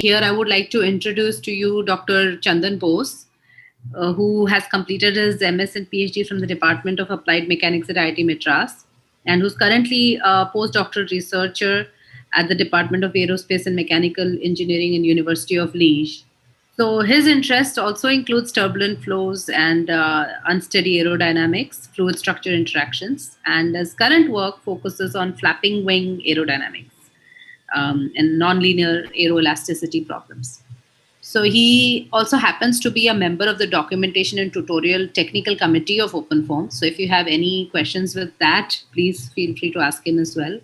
here I would like to introduce to you Dr. Chandan Bose, who has completed his MS and PhD from the Department of Applied Mechanics at IIT Madras, and who's currently a postdoctoral researcher at the Department of Aerospace and Mechanical Engineering in University of Liège. So his interest also includes turbulent flows and unsteady aerodynamics, fluid structure interactions, and his current work focuses on flapping wing aerodynamics and nonlinear aeroelasticity problems. So he also happens to be a member of the documentation and tutorial technical committee of OpenFOAM. So if you have any questions with that, please feel free to ask him as well.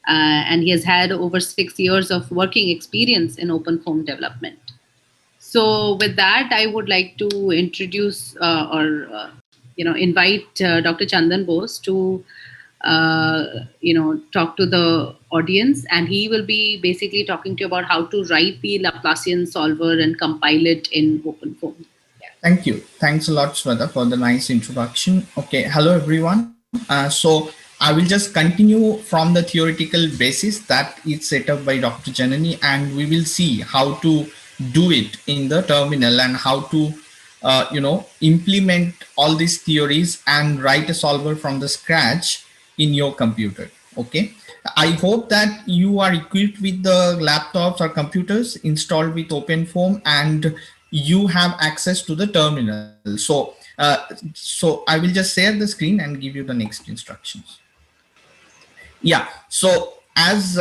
And he has had over 6 years of working experience in OpenFOAM development. So with that, I would like to introduce invite Dr. Chandan Bose to talk to the audience, and he will be basically talking to you about how to write the Laplacian solver and compile it in OpenFOAM. Thank you. Thanks a lot, Sweta, for the nice introduction. Okay, hello everyone. So I will just continue from the theoretical basis that is set up by Dr. Janani, and we will see how to do it in the terminal and how to implement all these theories and write a solver from the scratch in your computer. Okay, I hope that you are equipped with the laptops or computers installed with OpenFOAM and you have access to the terminal. So I will just share the screen and give you the next instructions. Yeah, so as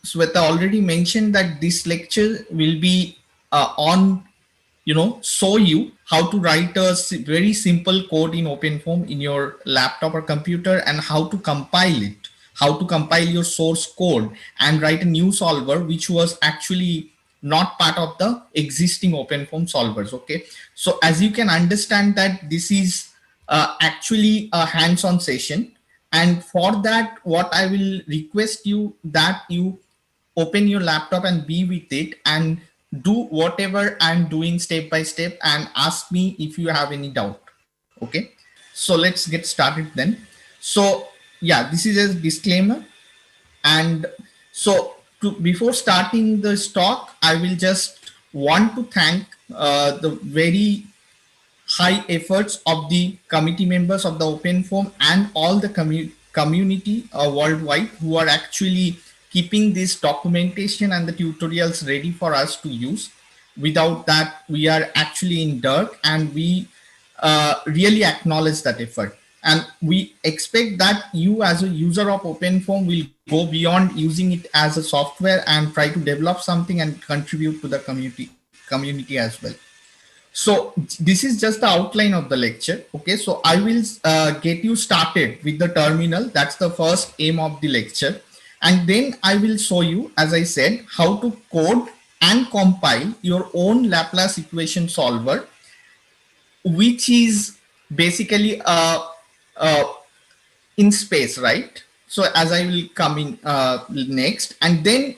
Sweta already mentioned, that this lecture will be on show you how to write a very simple code in OpenFOAM in your laptop or computer, and how to compile it, how to compile your source code and write a new solver which was actually not part of the existing OpenFOAM solvers. Okay, so as you can understand that this is actually a hands-on session, and for that what I will request you that you open your laptop and be with it and do whatever I'm doing step by step and ask me if you have any doubt. Okay, so let's get started then. So yeah, this is a disclaimer, and so before starting the talk, I will just want to thank the very high efforts of the committee members of the OpenFOAM and all the community worldwide who are actually keeping this documentation and the tutorials ready for us to use. Without that, we are actually in dirt, and we really acknowledge that effort. And we expect that you as a user of OpenFOAM will go beyond using it as a software and try to develop something and contribute to the community as well. So this is just the outline of the lecture. Okay, so I will get you started with the terminal. That's the first aim of the lecture. And then I will show you, as I said, how to code and compile your own Laplace equation solver, which is basically in space, right? So as I will come in next, and then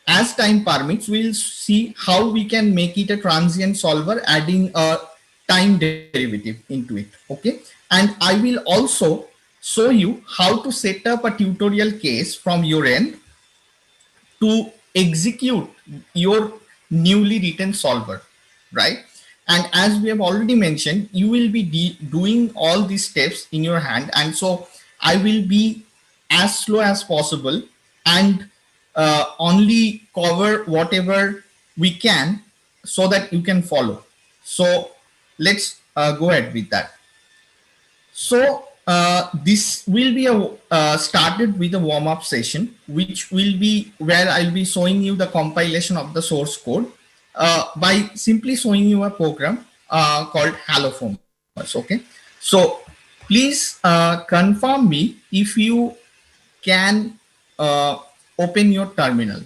as time permits, we'll see how we can make it a transient solver, adding a time derivative into it. Okay, and I will also show you how to set up a tutorial case from your end to execute your newly written solver, right? And as we have already mentioned, you will be doing all these steps in your hand, and so I will be as slow as possible and only cover whatever we can so that you can follow. So let's go ahead with that. So this will be started with a warm-up session, which will be where I'll be showing you the compilation of the source code by simply showing you a program called HalloFOAM. Okay, so please confirm me if you can open your terminal.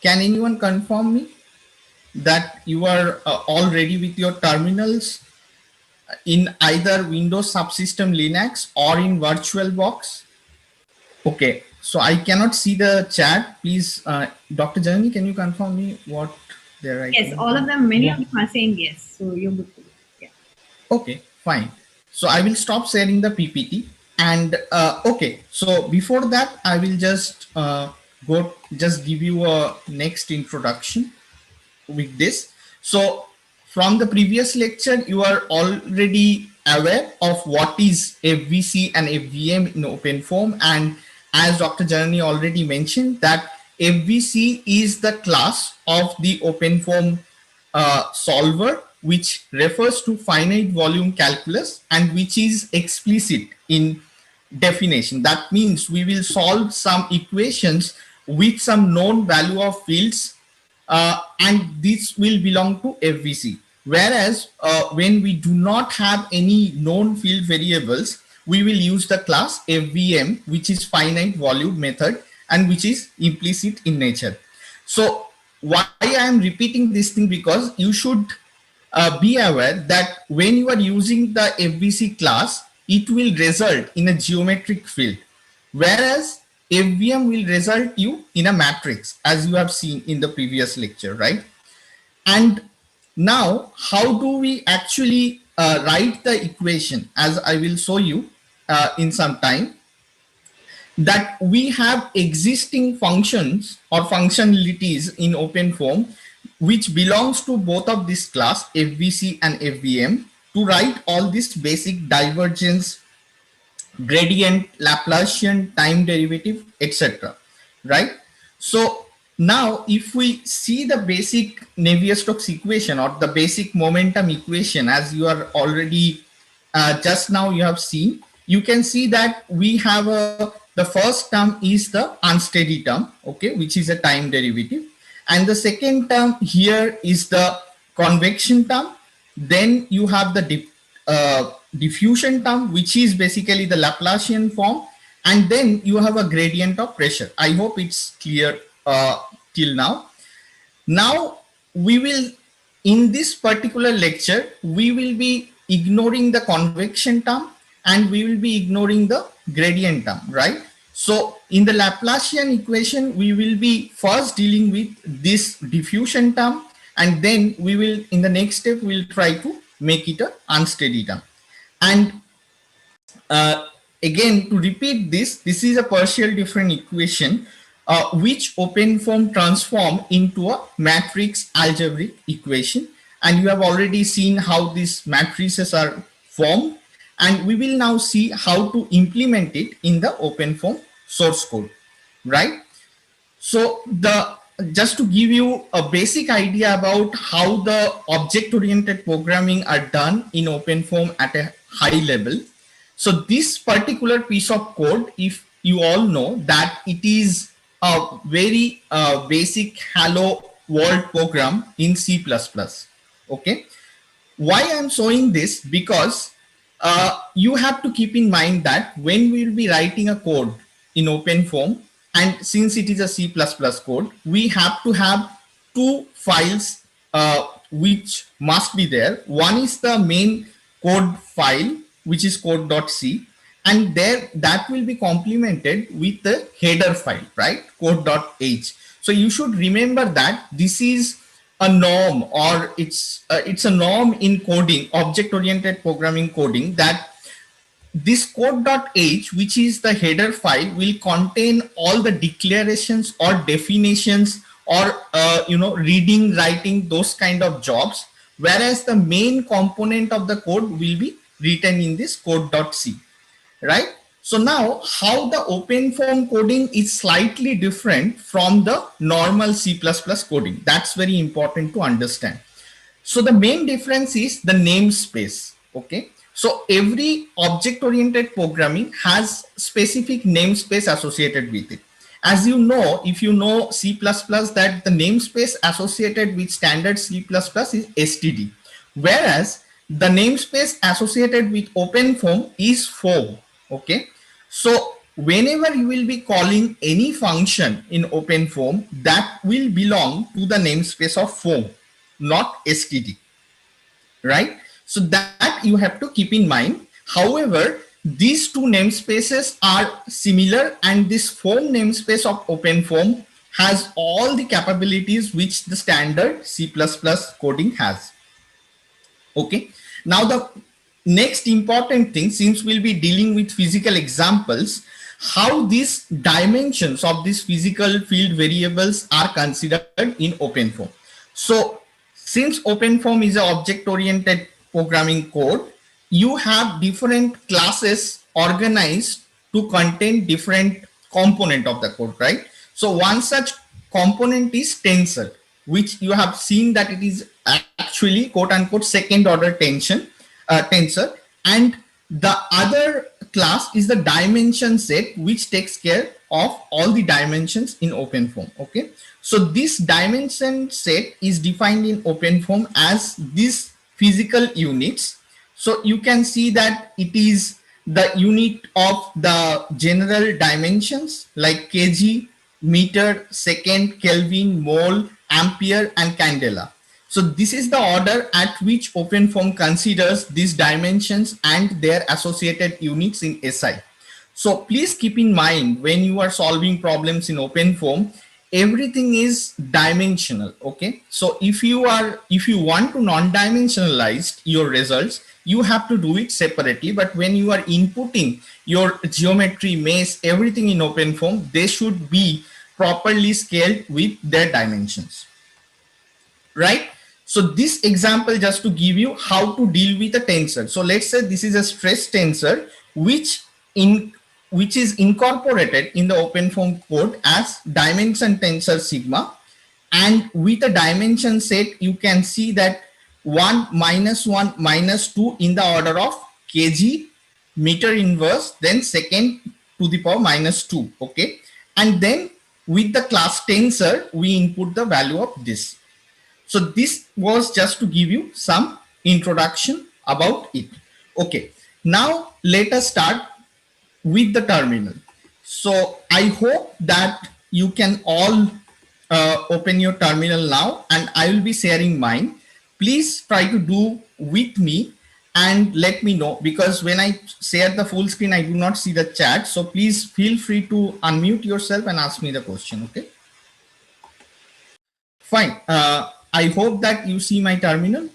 Can anyone confirm me that you are all ready with your terminals in either Windows Subsystem Linux or in VirtualBox? Okay, so I cannot see the chat. Please, Dr. Janani, can you confirm me what they're writing? Yes, all of them, many of them are saying yes. So you're good to go. Yeah. Okay, fine. So I will stop sharing the PPT. And okay, so before that, I will just just give you a next introduction with this. So from the previous lecture, you are already aware of what is FVC and FVM in OpenFOAM. And as Dr. Janani already mentioned, that FVC is the class of the OpenFOAM solver, which refers to finite volume calculus and which is explicit in definition. That means we will solve some equations with some known value of fields, and this will belong to FVC. Whereas when we do not have any known field variables, we will use the class FVM, which is finite volume method and which is implicit in nature. So why I am repeating this thing, because you should be aware that when you are using the FVC class, it will result in a geometric field, whereas FVM will result you in a matrix, as you have seen in the previous lecture, right? And now, how do we actually write the equation, as I will show you in some time, that we have existing functions or functionalities in OpenFOAM, which belongs to both of this class, FVC and FVM, to write all this basic divergence, gradient, Laplacian, time derivative, etc. Right? So now if we see the basic Navier-Stokes equation or the basic momentum equation, as you are already just now you have seen, you can see that we have the first term is the unsteady term, okay, which is a time derivative. And the second term here is the convection term. Then you have the diffusion term, which is basically the Laplacian form. And then you have a gradient of pressure. I hope it's clear till now. Now we will, in this particular lecture, we will be ignoring the convection term and we will be ignoring the gradient term, right? So in the Laplacian equation, we will be first dealing with this diffusion term, and then we will, in the next step, we'll try to make it an unsteady term. And again, to repeat this is a partial different equation, which OpenFOAM transform into a matrix algebraic equation. And you have already seen how these matrices are formed. And we will now see how to implement it in the OpenFOAM source code, right? So just to give you a basic idea about how the object-oriented programming are done in OpenFOAM at a high level. So this particular piece of code, if you all know, that it is a very basic hello world program in C++, okay? Why I'm showing this? Because you have to keep in mind that when we will be writing a code in OpenFOAM, and since it is a C++ code, we have to have two files which must be there. One is the main code file, which is code.c, and there that will be complemented with the header file, right? Code.h. So you should remember that this is a norm, or it's a norm in coding, object-oriented programming coding, that this code.h, which is the header file, will contain all the declarations or definitions or reading, writing, those kind of jobs, whereas the main component of the code will be written in this code.c, right? So now how the OpenFOAM coding is slightly different from the normal C++ coding. That's very important to understand. So the main difference is the namespace, okay? So every object-oriented programming has specific namespace associated with it. As you know, if you know C++, that the namespace associated with standard C++ is std, whereas the namespace associated with OpenFOAM is foam, okay? So whenever you will be calling any function in OpenFOAM, that will belong to the namespace of foam, not std, right? So that you have to keep in mind. However, these two namespaces are similar, and this foam namespace of OpenFOAM has all the capabilities which the standard C++ coding has. Okay. Now the next important thing, since we'll be dealing with physical examples, how these dimensions of these physical field variables are considered in OpenFOAM. So since OpenFOAM is an object-oriented programming code, you have different classes organized to contain different component of the code, right? So one such component is tensor, which you have seen that it is actually quote unquote second order tensor, and the other class is the dimension set, which takes care of all the dimensions in OpenFOAM. Okay, so this dimension set is defined in OpenFOAM as these physical units. So you can see that it is the unit of the general dimensions like kg, meter, second, Kelvin, mole, ampere, and candela. So this is the order at which OpenFOAM considers these dimensions and their associated units in SI. So please keep in mind when you are solving problems in OpenFOAM, everything is dimensional. Okay, so if you want to non-dimensionalize your results, you have to do it separately. But when you are inputting your geometry, maze, everything in OpenFOAM, they should be properly scaled with their dimensions, right? So this example just to give you how to deal with a tensor. So let's say this is a stress tensor which is incorporated in the OpenFOAM code as dimension tensor sigma, and with a dimension set you can see that 1 minus 1 minus 2 in the order of kg, meter inverse, then second to the power minus 2. Okay, and then with the class tensor we input the value of this. So this was just to give you some introduction about it. Okay, now let us start with the terminal. So I hope that you can all open your terminal now, and I will be sharing mine. Please try to do with me and let me know, because when I share the full screen, I do not see the chat. So please feel free to unmute yourself and ask me the question. Okay. Fine. I hope that you see my terminal.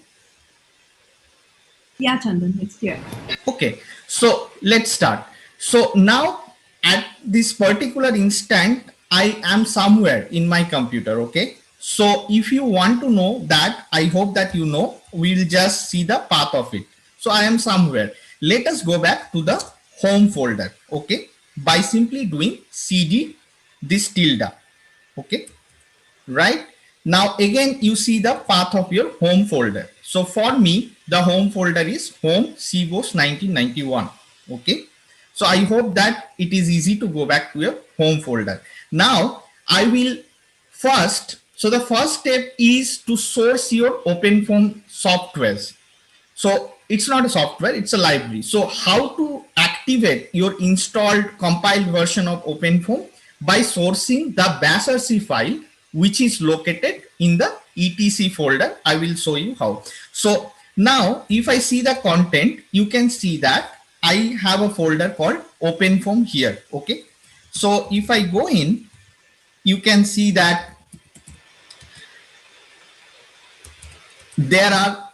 Yeah, Chandan, it's clear. Okay, so let's start. So now at this particular instant, I am somewhere in my computer. Okay, so if you want to know that, I hope that you know, we'll just see the path of it. So I am somewhere. Let us go back to the home folder. Okay, by simply doing cd this tilde. Okay, right? Now again, you see the path of your home folder. So for me, the home folder is home CBOS 1991. Okay. So I hope that it is easy to go back to your home folder. Now I will first, so the first step is to source your OpenFOAM softwares. So it's not a software, it's a library. So how to activate your installed compiled version of OpenFOAM? By sourcing the basrc file, which is located in the etc folder. I will show you how. So now if I see the content, you can see that I have a folder called OpenFOAM here. Okay, so if I go in, you can see that there are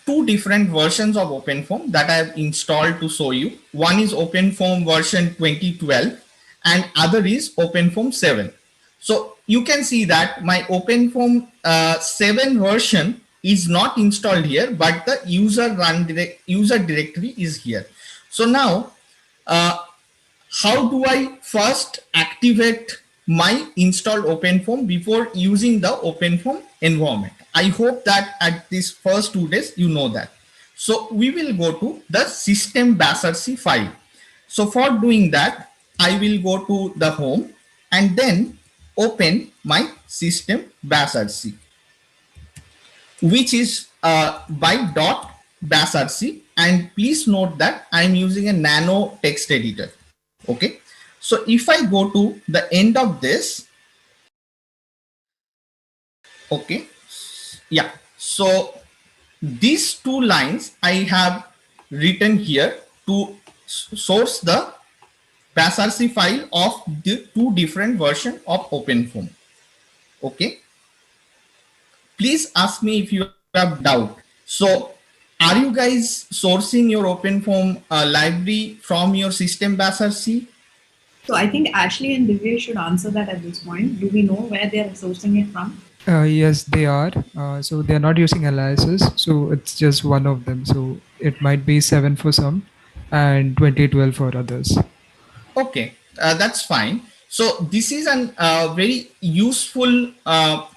two different versions of OpenFOAM that I have installed to show you. One is OpenFOAM version 2012 and other is OpenFOAM 7. So you can see that my OpenFOAM 7 version is not installed here, but the user directory is here. So now, how do I first activate my installed OpenFOAM before using the OpenFOAM environment? I hope that at these first 2 days, you know that. So we will go to the system basrc file. So for doing that, I will go to the home and then open my system basrc, which is by .basrc, and please note that I'm using a nano text editor. Okay, so if I go to the end of this, okay, yeah, so these two lines I have written here to source the basrc file of the two different versions of OpenFOAM. Okay, please ask me if you have doubt. So are you guys sourcing your OpenFOAM library from your system basrc? So I think Ashley and Divya should answer that at this point. Do we know where they are sourcing it from? Yes, they are. So they are not using aliases. So it's just one of them. So it might be 7 for some and 2012 for others. Okay, that's fine. So this is an very useful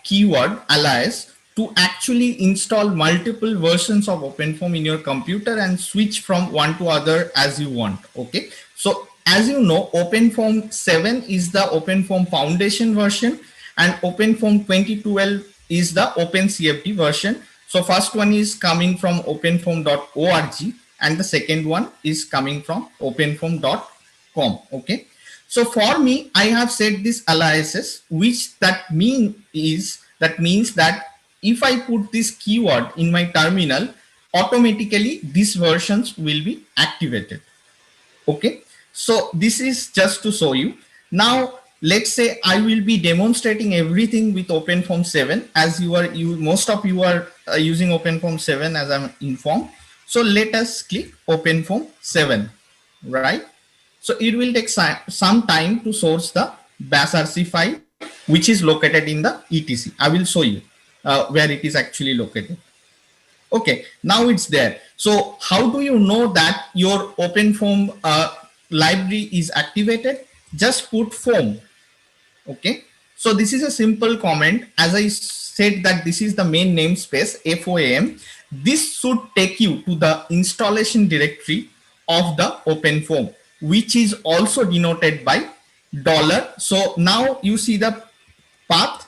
keyword alias to actually install multiple versions of OpenFOAM in your computer and switch from one to other as you want. Okay, so as you know, OpenFOAM 7 is the OpenFOAM Foundation version, and OpenFOAM 2012 is the OpenCFD version. So first one is coming from openfoam.org, and the second one is coming from openfoam.com. Okay, so for me, I have set this aliases, which means that if I put this keyword in my terminal, automatically these versions will be activated. Okay, so this is just to show you. Now let's say I will be demonstrating everything with OpenFOAM 7, as most of you are using OpenFOAM 7 as I'm informed. So let us click OpenFOAM 7, right? So it will take some time to source the basrc file, which is located in the etc. I will show you where it is actually located. Okay, now it's there. So how do you know that your OpenFOAM library is activated? Just put foam. Okay, so this is a simple comment. As I said that this is the main namespace, FOAM. This should take you to the installation directory of the OpenFOAM, which is also denoted by $. So now you see the path.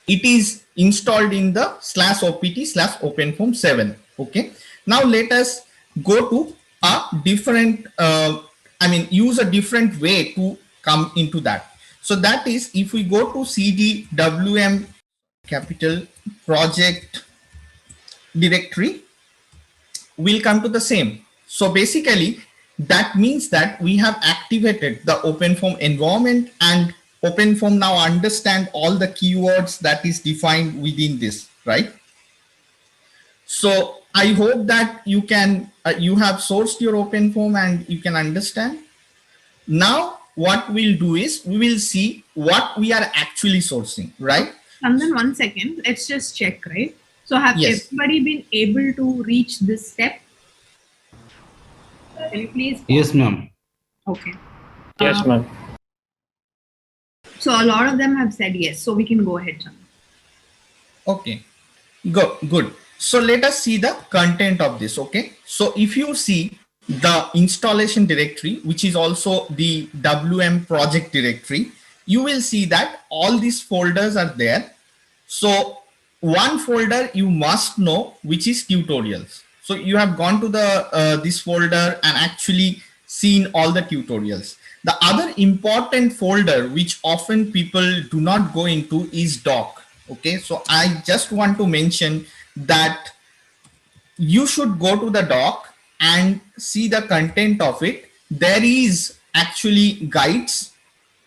It is installed in the /opt/OpenFOAM 7. Okay, now let us go to a different, use a different way to come into that. So that is, if we go to cdwm capital project directory, we'll come to the same. So basically, that means that we have activated the OpenFOAM environment, and OpenFOAM now understand all the keywords that is defined within this, right? So I hope that you can, you have sourced your OpenFOAM and you can understand. Now what we'll do is we will see what we are actually sourcing, right? And then 1 second, let's just check, right? So have Yes. everybody been able to reach this step? Can you please? Yes, ma'am. Okay. Yes, ma'am. So a lot of them have said yes. So we can go ahead, Chandra. Okay, good. So let us see the content of this. Okay, so if you see the installation directory, which is also the WM project directory, you will see that all these folders are there. So one folder you must know, which is tutorials. So you have gone to the this folder and actually seen all the tutorials. The other important folder which often people do not go into is doc. Okay, so I just want to mention that you should go to the doc and see the content of it. There is actually guides,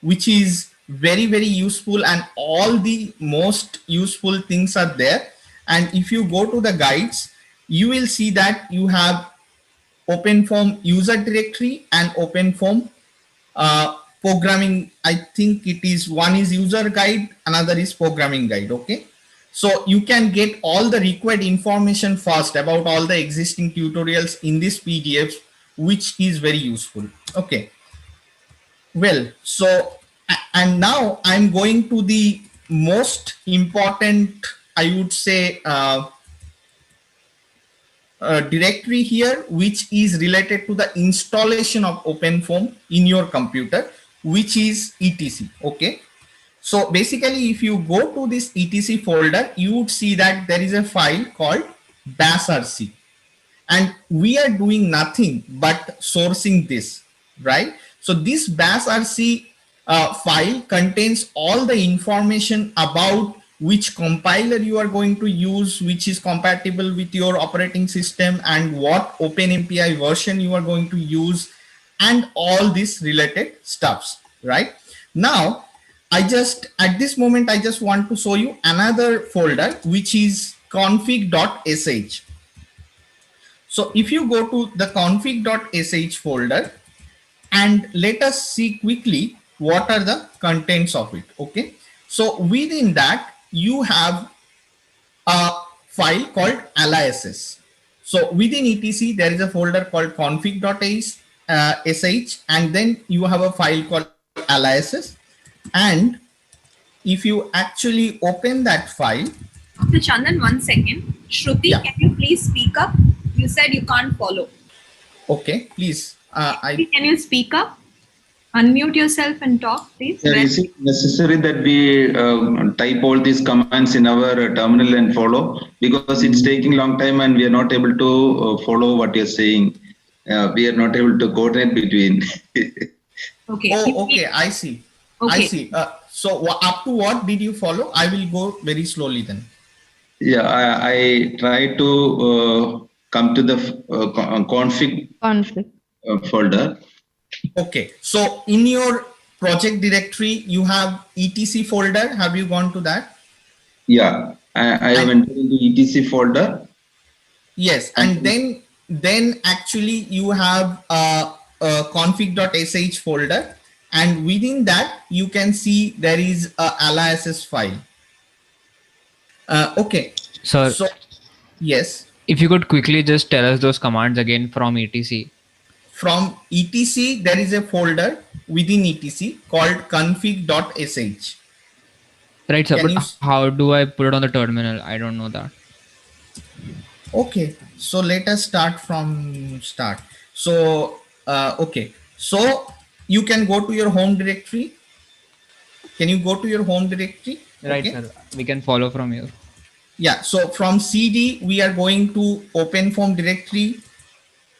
which is very, very useful, and all the most useful things are there. And if you go to the guides, you will see that you have OpenFOAM user directory and OpenFOAM programming. I think it is, one is user guide, another is programming guide. Okay, so you can get all the required information fast about all the existing tutorials in this PDF, which is very useful. Okay, well, so and now I'm going to the most important, I would say, directory here, which is related to the installation of OpenFOAM in your computer, which is etc. Okay, so basically if you go to this etc folder, you would see that there is a file called basrc, and we are doing nothing but sourcing this, right? So this basrc file contains all the information about which compiler you are going to use, which is compatible with your operating system, and what OpenMPI version you are going to use, and all this related stuffs, right? Now, at this moment, I just want to show you another folder, which is config.sh. So if you go to the config.sh folder, and let us see quickly what are the contents of it. Okay, so within that you have a file called aliases. So within etc there is a folder called config.sh, and then you have a file called aliases. And if you actually open that file, Dr. Chandan, 1 second. Shruti, Yeah. can you please speak up? You said you can't follow. okay, please, Can you speak up? Unmute yourself and talk, please. Yeah, is it necessary that we type all these commands in our terminal and follow? Because it's taking long time and we are not able to follow what you're saying. We are not able to coordinate between. Okay. oh, okay, I see. I Okay. see. So up to what did you follow? I will go very slowly then. Yeah, I try to come to the config folder. Okay, so in your project directory, you have etc folder. Have you gone to that? Yeah, I have entered into etc folder. Yes, and then actually you have a config.sh folder, and within that you can see there is a aliases file. Okay, Sir, so yes, if you could quickly just tell us those commands again from etc. from etc there is a folder within etc called config.sh. Right, sir. Can But you how do I put it on the terminal? I don't know that. Okay, so let us start from start. So okay, so you can go to your home directory. Can you go to your home directory? Right, Okay. sir. We can follow from here. Yeah, so from cd we are going to OpenFOAM directory,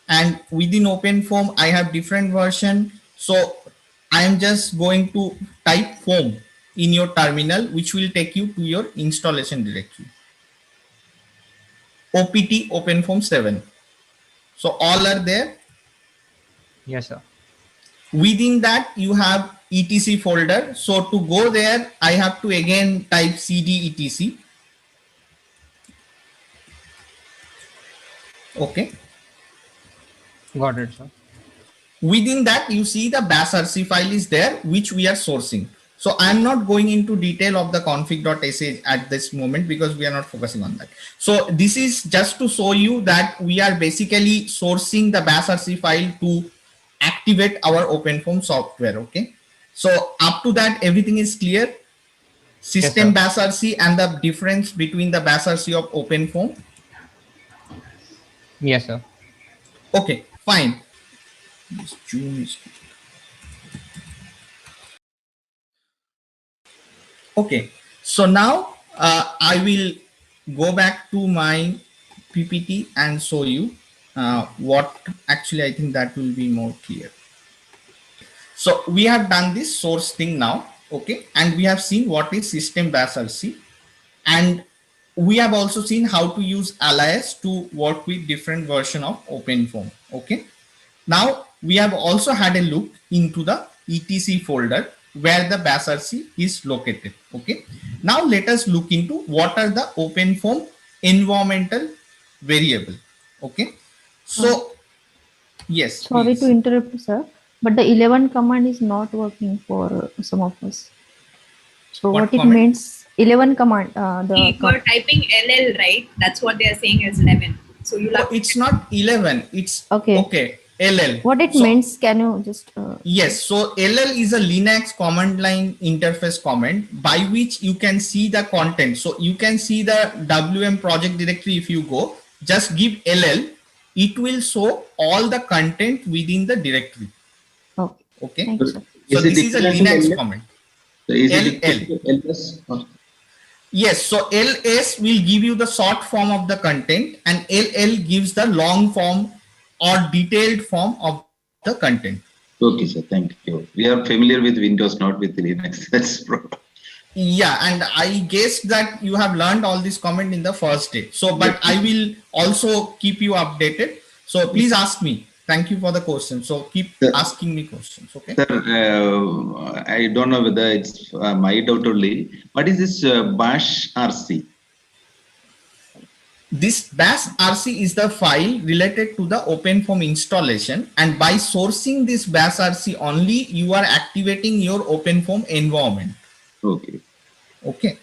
and within OpenFOAM I have different version. So I am just going to type foam in your terminal, which will take you to your installation directory. OPT OpenFOAM 7. So all are there. Yes, sir. Within that you have etc folder. So to go there I have to again type cd etc. Okay, Got it, sir. within that you see the basrc file is there, which we are sourcing. So I'm not going into detail of the config.sh at this moment because we are not focusing on that. So this is just to show you that we are basically sourcing the basrc file to activate our OpenFOAM software. Okay, so up to that everything is clear. System basrc and the difference between the basrc of OpenFOAM. Yes, sir. Okay, fine. This June is okay. So now I will go back to my PPT and show you what actually I think that will be more clear. So we have done this source thing now. Okay, and we have seen what is system basrc, and we have also seen how to use alias to work with different version of OpenFOAM. Okay, now we have also had a look into the etc folder where the basrc is located. Okay, now let us look into what are the OpenFOAM environmental variable. Okay, so yes, Sorry please. to interrupt, sir, but the 11 command is not working for some of us. So What what it command? means, 11 command, You're typing LL, right? That's what they're saying is 11. So you'll Oh, have it's not 11, it's Okay. LL. what it So- means, can you just Yes, so LL is a Linux command line interface command by which you can see the content. So you can see the WM project directory. If you go, just give LL, it will show all the content within the directory. okay. Okay, Thank you, sir. so Is it this is a equivalent to Linux LS? command. Is it LL. equivalent to LS? Yes, so LS will give you the short form of the content, and LL gives the long form or detailed form of the content. Okay, sir. Thank you. We are familiar with Windows, not with Linux. That's problem. Yeah, and I guess that you have learned all this comment in the first day. So, but I will also keep you updated. So please ask me. Thank you for the question. So keep Sir. asking me questions. Okay. Sir, I don't know whether it's my doubt only. What is this bash RC? this bash RC is the file related to the OpenFOAM installation, and by sourcing this bash RC only, you are activating your OpenFOAM environment. Okay. Okay.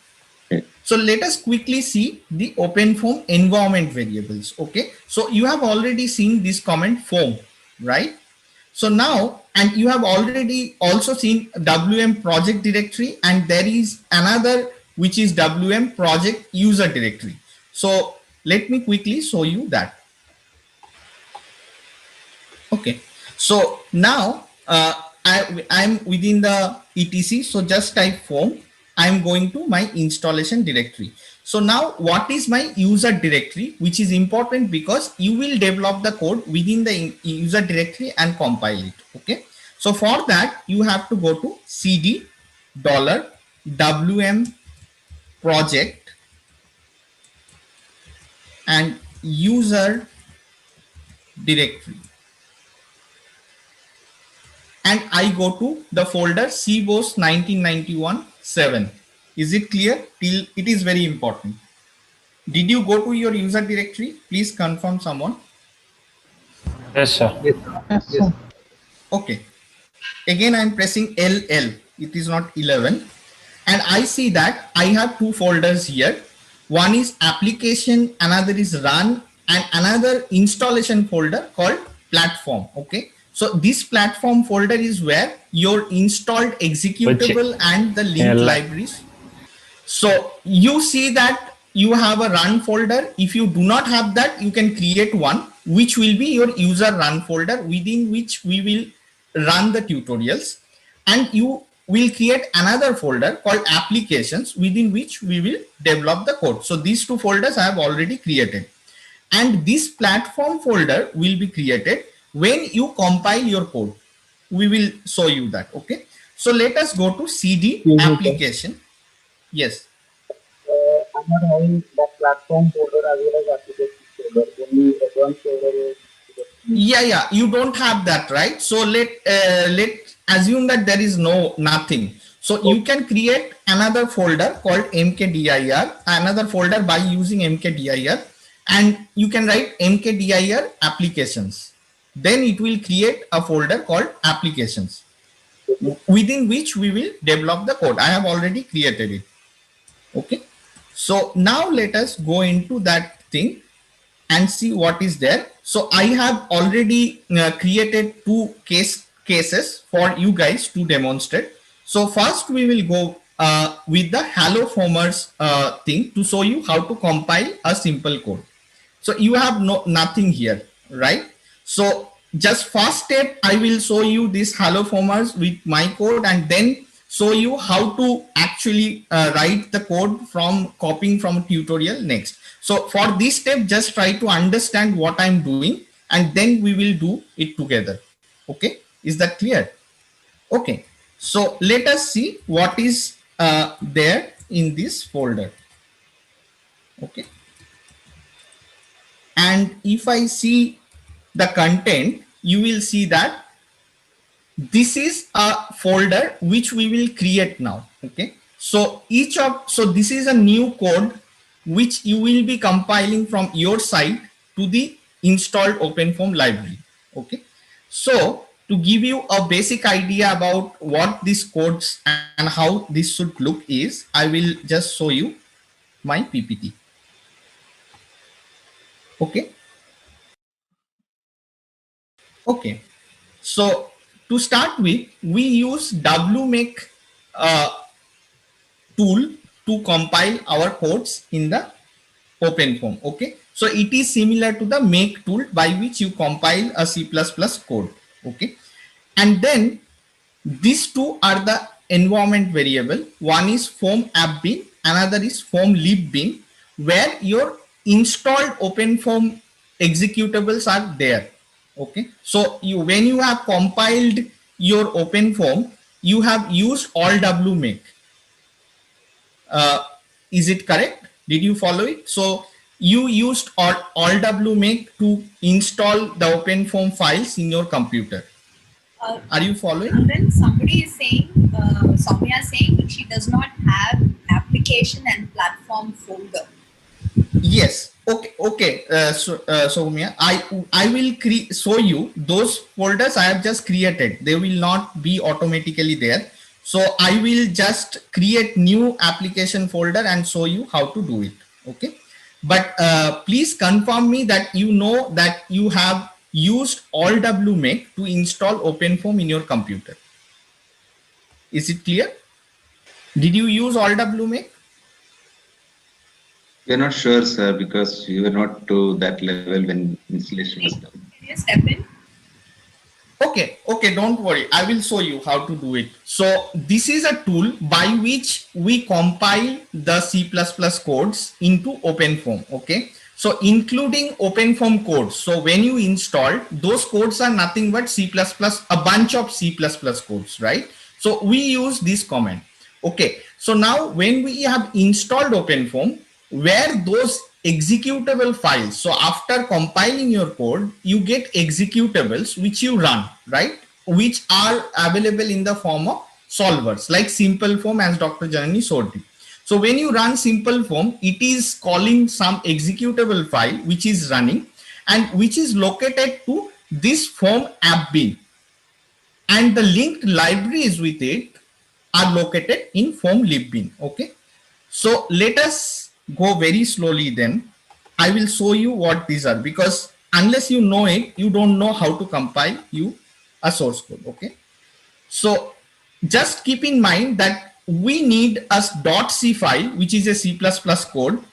Okay. So let us quickly see the OpenFOAM environment variables. Okay. So you have already seen this comment foam, right? So now, and you have already also seen WM project directory, and there is another which is WM project user directory. So let me quickly show you that. Okay. So now I'm within the etc. So just type foam. I'm going to my installation directory. So now what is my user directory, which is important because you will develop the code within the user directory and compile it. Okay. So for that, you have to go to cd $WM project and user directory. And I go to the folder CBOS 1991-7. Is it clear? Till it is very important. Did you go to your user directory? Please confirm someone. Yes, sir. Yes, sir. Okay. Again, I'm pressing LL. It is not 11. And I see that I have two folders here. One is application, another is run, and another installation folder called platform. Okay. So this platform folder is where your installed executable and the linked libraries. So you see that you have a run folder. If you do not have that, you can create one, which will be your user run folder within which we will run the tutorials. And you will create another folder called applications within which we will develop the code. So these two folders I have already created. And this platform folder will be created when you compile your code. We will show you that. Okay. So let us go to CD application. Yes. I'm not having that platform folder as well as application folder. Only advanced folder is. Yeah. You don't have that, right? So let assume that there is nothing. So you can create another folder called mkdir, another folder by using mkdir, and you can write mkdir applications. Then it will create a folder called applications within which we will develop the code. I have already created it. Okay. So now let us go into that thing and see what is there. So I have already created two cases for you guys to demonstrate. So first we will go with the Hello Foamers thing to show you how to compile a simple code. So you have nothing here, right? So just first step, I will show you this Hello Foamers with my code and then show you how to actually write the code from copying from a tutorial next. So for this step, just try to understand what I'm doing and then we will do it together. Okay, is that clear? Okay, so let us see what is there in this folder. Okay, and if I see the content, you will see that this is a folder which we will create now. Okay, so this is a new code which you will be compiling from your side to the installed OpenFOAM library. Okay, so to give you a basic idea about what these codes and how this should look is, I will just show you my PPT. Okay. Okay, so to start with, we use WMake tool to compile our codes in the OpenFOAM. Okay, so it is similar to the make tool by which you compile a C++ code. Okay, and then these two are the environment variable. One is foam app bin, another is foam lib bin, where your installed OpenFOAM executables are there. Okay, so when you have compiled your OpenFOAM, you have used all WMake. Is it correct? Did you follow it? So you used all WMake to install the OpenFOAM files in your computer. Are you following? And then somebody is saying, Soumya is saying she does not have application and platform folder. Yes. Okay. Soumya, I will show you those folders I have just created. They will not be automatically there. So I will just create new application folder and show you how to do it. Okay. But please confirm me that you know that you have used AllWMake to install OpenFOAM in your computer. Is it clear? Did you use AllWMake? We are not sure, sir, because we were not to that level when installation was done. Can you step in? Okay, don't worry. I will show you how to do it. So this is a tool by which we compile the C++ codes into OpenFOAM. Okay, so including OpenFOAM codes. So when you install, those codes are nothing but C++, a bunch of C++ codes, right? So we use this command. Okay, so now when we have installed OpenFOAM, where those executable files, so after compiling your code, you get executables which you run, right? Which are available in the form of solvers like SimpleFOAM, as Dr. Janani showed you. So when you run SimpleFOAM, it is calling some executable file which is running and which is located to this form app bin, and the linked libraries with it are located in form libbin. Okay, so let us go very slowly. Then I will show you what these are, because unless you know it, you don't know how to compile a source code. Okay, so just keep in mind that we need a .c file, which is a C++ code,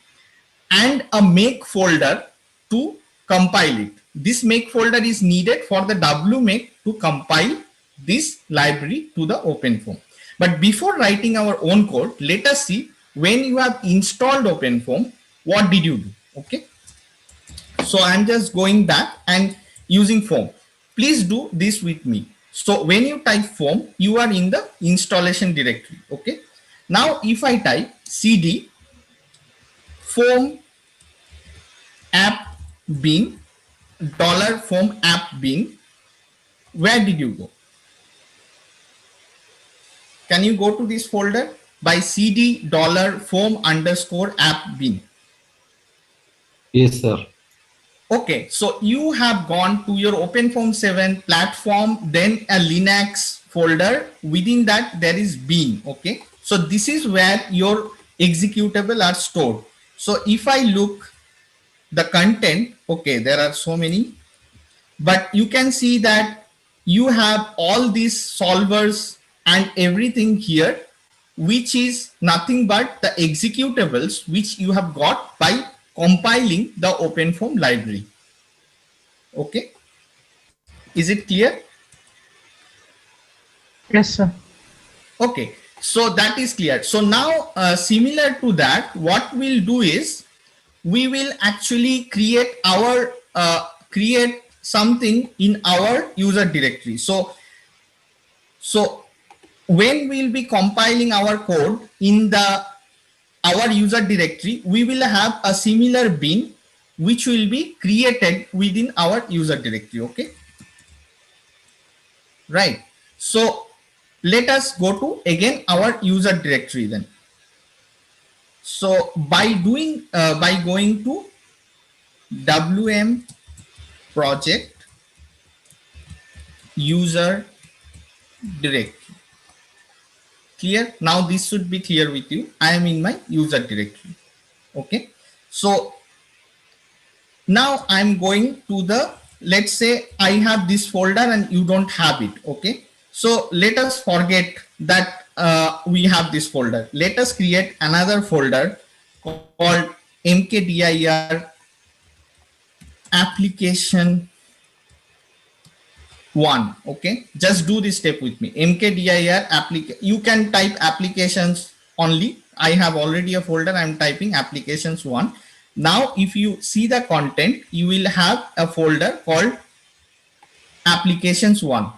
and a make folder to compile it. This make folder is needed for the WMake to compile this library to the OpenFOAM. But before writing our own code, let us see, when you have installed OpenFOAM, what did you do? Okay, so I'm just going back and using foam. Please do this with me. So when you type foam, you are in the installation directory. Okay, now if I type cd foam app bin $foam app bin, where did you go? Can you go to this folder by cd $foam _ app bin? Yes, sir. Okay, so you have gone to your OpenFOAM 7 platform, then a Linux folder. Within that, there is bin. Okay, so this is where your executable are stored. So if I look the content, okay, there are so many, but you can see that you have all these solvers and everything here, which is nothing but the executables which you have got by compiling the OpenFOAM library. Okay, is it clear? Yes, sir. Okay, so that is clear. So now similar to that, what we'll do is we will actually create our create something in our user directory. So when we'll be compiling our code in our user directory, we will have a similar bin which will be created within our user directory. Okay, right? So let us go to again our user directory then. So by going to wm project user directory. Clear? Now this should be clear with you. I am in my user directory. Okay, so now I'm going to the, let's say I have this folder and you don't have it. Okay, so let us forget that we have this folder. Let us create another folder called mkdir application 1. Okay, just do this step with me. mkdir application, you can type applications only. I have already a folder. I'm typing applications 1. Now if you see the content, you will have a folder called applications 1.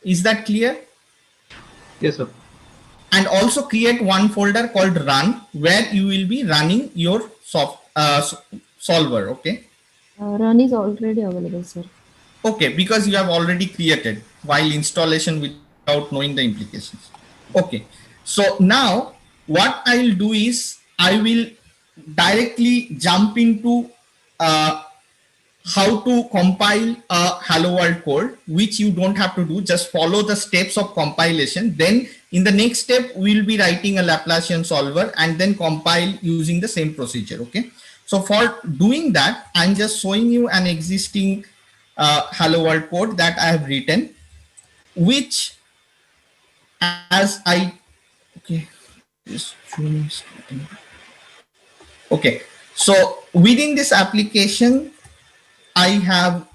Is that clear? Yes, sir. And also create one folder called run, where you will be running your solver. Okay, Run is already available, sir. okay, because you have already created while installation without knowing the implications. Okay, so now what I will do is I will directly jump into how to compile a Hello World code, which you don't have to do, just follow the steps of compilation. Then in the next step, we'll be writing a Laplacian solver and then compile using the same procedure, okay? So for doing that, I'm just showing you an existing Hello World code that I have written, which as I, okay, just okay. So within this application, I have,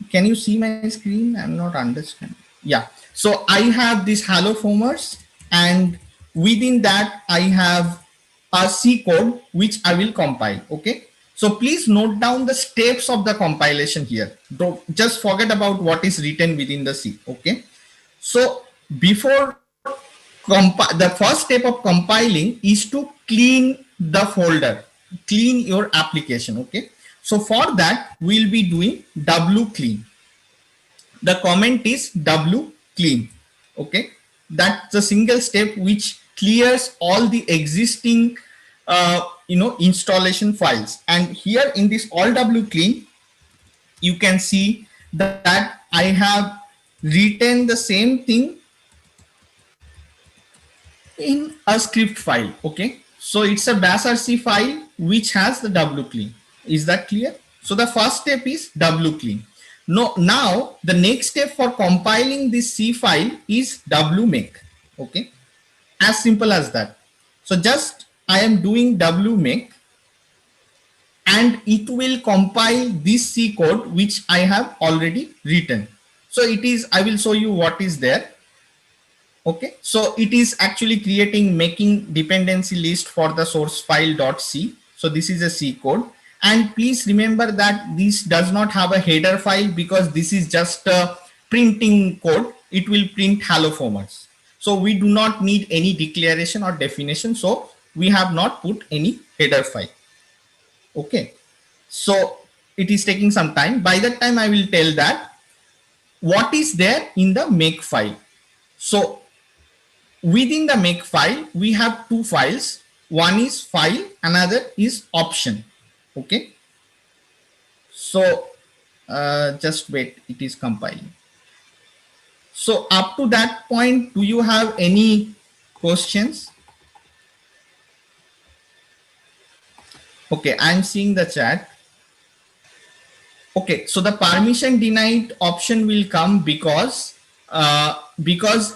can you see my screen? I'm not understanding. Yeah. So I have this Hello Foamers, and within that I have a C code, which I will compile. Okay. So please note down the steps of the compilation here. Don't just forget about what is written within the C. Okay. So before the first step of compiling is to clean the folder, clean your application. Okay. So for that, we'll be doing wclean. The comment is wclean. Okay. That's the single step which clears all the existing installation files. And here in this all wclean, you can see that I have written the same thing in a script file. Okay. So it's a bashrc file which has the wclean. Is that clear? So the first step is wclean. Now the next step for compiling this C file is wmake. Okay. As simple as that. So just I am doing wmake and it will compile this C code which I have already written. So it is, I will show you what is there. Okay, so it is actually making dependency list for the source file.c. So this is a C code. And please remember that this does not have a header file because this is just a printing code. It will print Hello Foamers. So we do not need any declaration or definition. So we have not put any header file. Okay, so it is taking some time. By that time, I will tell that what is there in the make file. So within the make file, we have two files. One is file, another is option. Okay. So just wait, it is compiling. So up to that point, do you have any questions? Okay, I'm seeing the chat. Okay, so the permission denied option will come because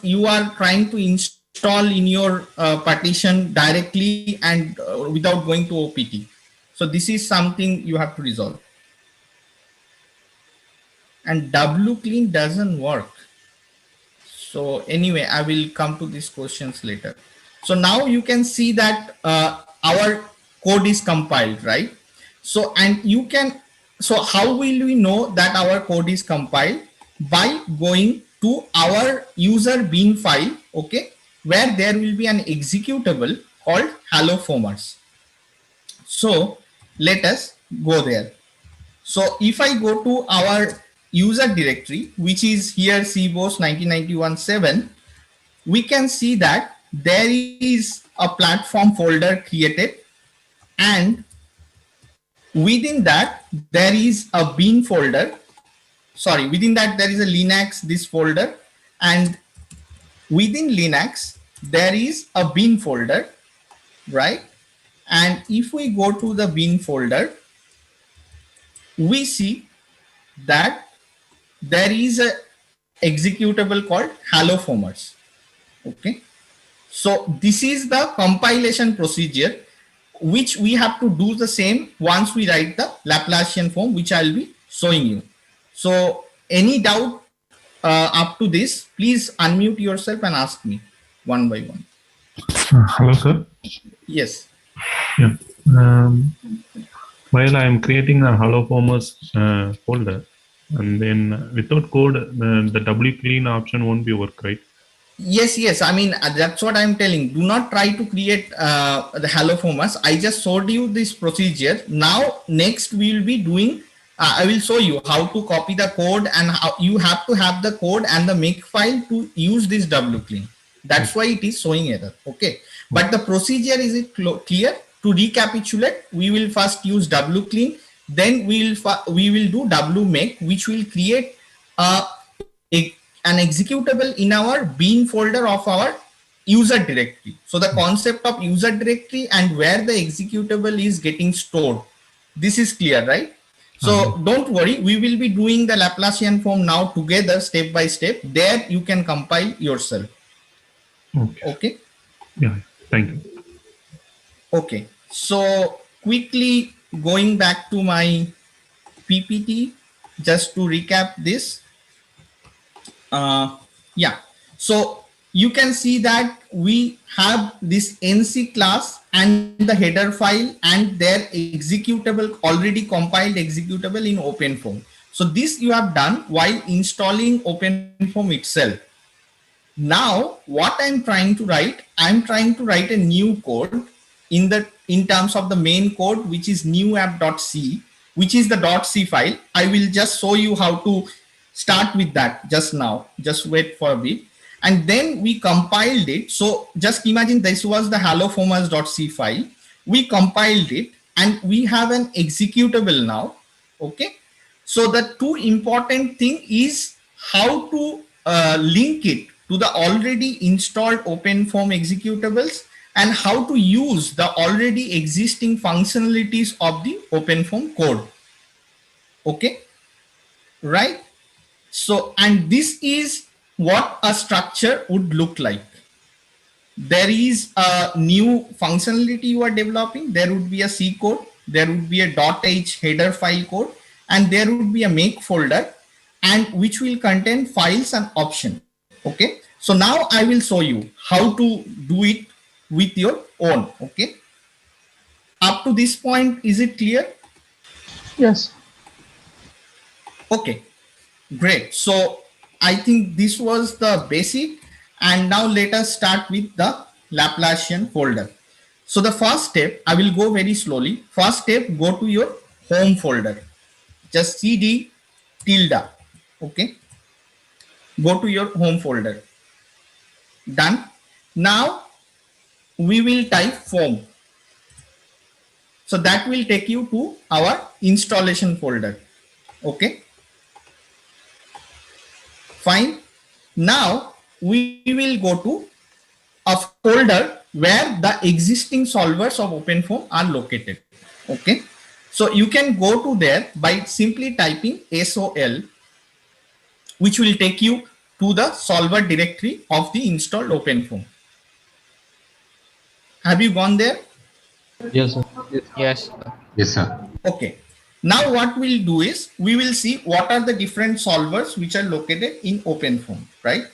you are trying to install in your partition directly and without going to OPT. So this is something you have to resolve. And wclean doesn't work. So anyway, I will come to these questions later. So now you can see that our code is compiled, right? So and you can, so how will we know that our code is compiled? By going to our user bin file, okay, where there will be an executable called Hello Foamers. So let us go there. So if I go to our user directory, which is here CBOS 1991-7, we can see that there is a platform folder created, and within that there is a bin folder. Sorry, within that there is a Linux, this folder, and within Linux there is a bin folder, right? And if we go to the bin folder, we see that there is a executable called Hello Foamers. Okay, so this is the compilation procedure which we have to do the same once we write the Laplacian form, which I'll be showing you. So any doubt up to this, please unmute yourself and ask me one by one. Hello, sir. Yes. Yeah. While I am creating a Hello Foamers folder, and then without code, the wclean option won't be work, right? Yes. I mean, that's what I'm telling. Do not try to create the Hello Foamers. I just showed you this procedure. Now, next we will be doing, I will show you how to copy the code and how you have to have the code and the make file to use this wclean. That's why it is showing error. Okay. But the procedure, is it clear? to recapitulate, we will first use wclean, then we will do wmake, which will create an executable in our bin folder of our user directory. So the concept of user directory and where the executable is getting stored, this is clear, right? So don't worry, we will be doing the Laplacian form now together, step by step. There you can compile yourself. Okay. Yeah, thank you. Okay, so quickly going back to my PPT, just to recap this. Yeah, so you can see that we have this NC class and the header file and their executable, already compiled executable in OpenFOAM. So this you have done while installing OpenFOAM itself. Now what I'm trying to write a new code in terms of the main code, which is new app.c, which is the .c file. I will just show you how to start with that just now. Just wait for a bit. And then we compiled it. So just imagine this was the hellofoamers.c file. We compiled it and we have an executable now. Okay. So the two important thing is how to link it to the already installed OpenFOAM executables and how to use the already existing functionalities of the OpenFOAM code. Okay. Right. So, and this is what a structure would look like. There is a new functionality you are developing. There would be a C code. There would be a .h header file code, and there would be a make folder, and which will contain files and options. Okay. So now I will show you how to do it with your own. Okay. Up to this point, is it clear? Yes. Okay. Great. So I think this was the basic, and now let us start with the Laplacian folder. So the first step, I will go very slowly. First step, go to your home folder. Just cd tilde. Okay. Go to your home folder. Done. Now we will type foam. So that will take you to our installation folder. Okay. Fine. Now we will go to a folder where the existing solvers of OpenFOAM are located. Okay. So you can go to there by simply typing sol, which will take you to the solver directory of the installed OpenFOAM. Have you gone there? Yes, sir. Yes. Yes, sir. Okay. Now what we'll do is we will see what are the different solvers which are located in OpenFOAM, right?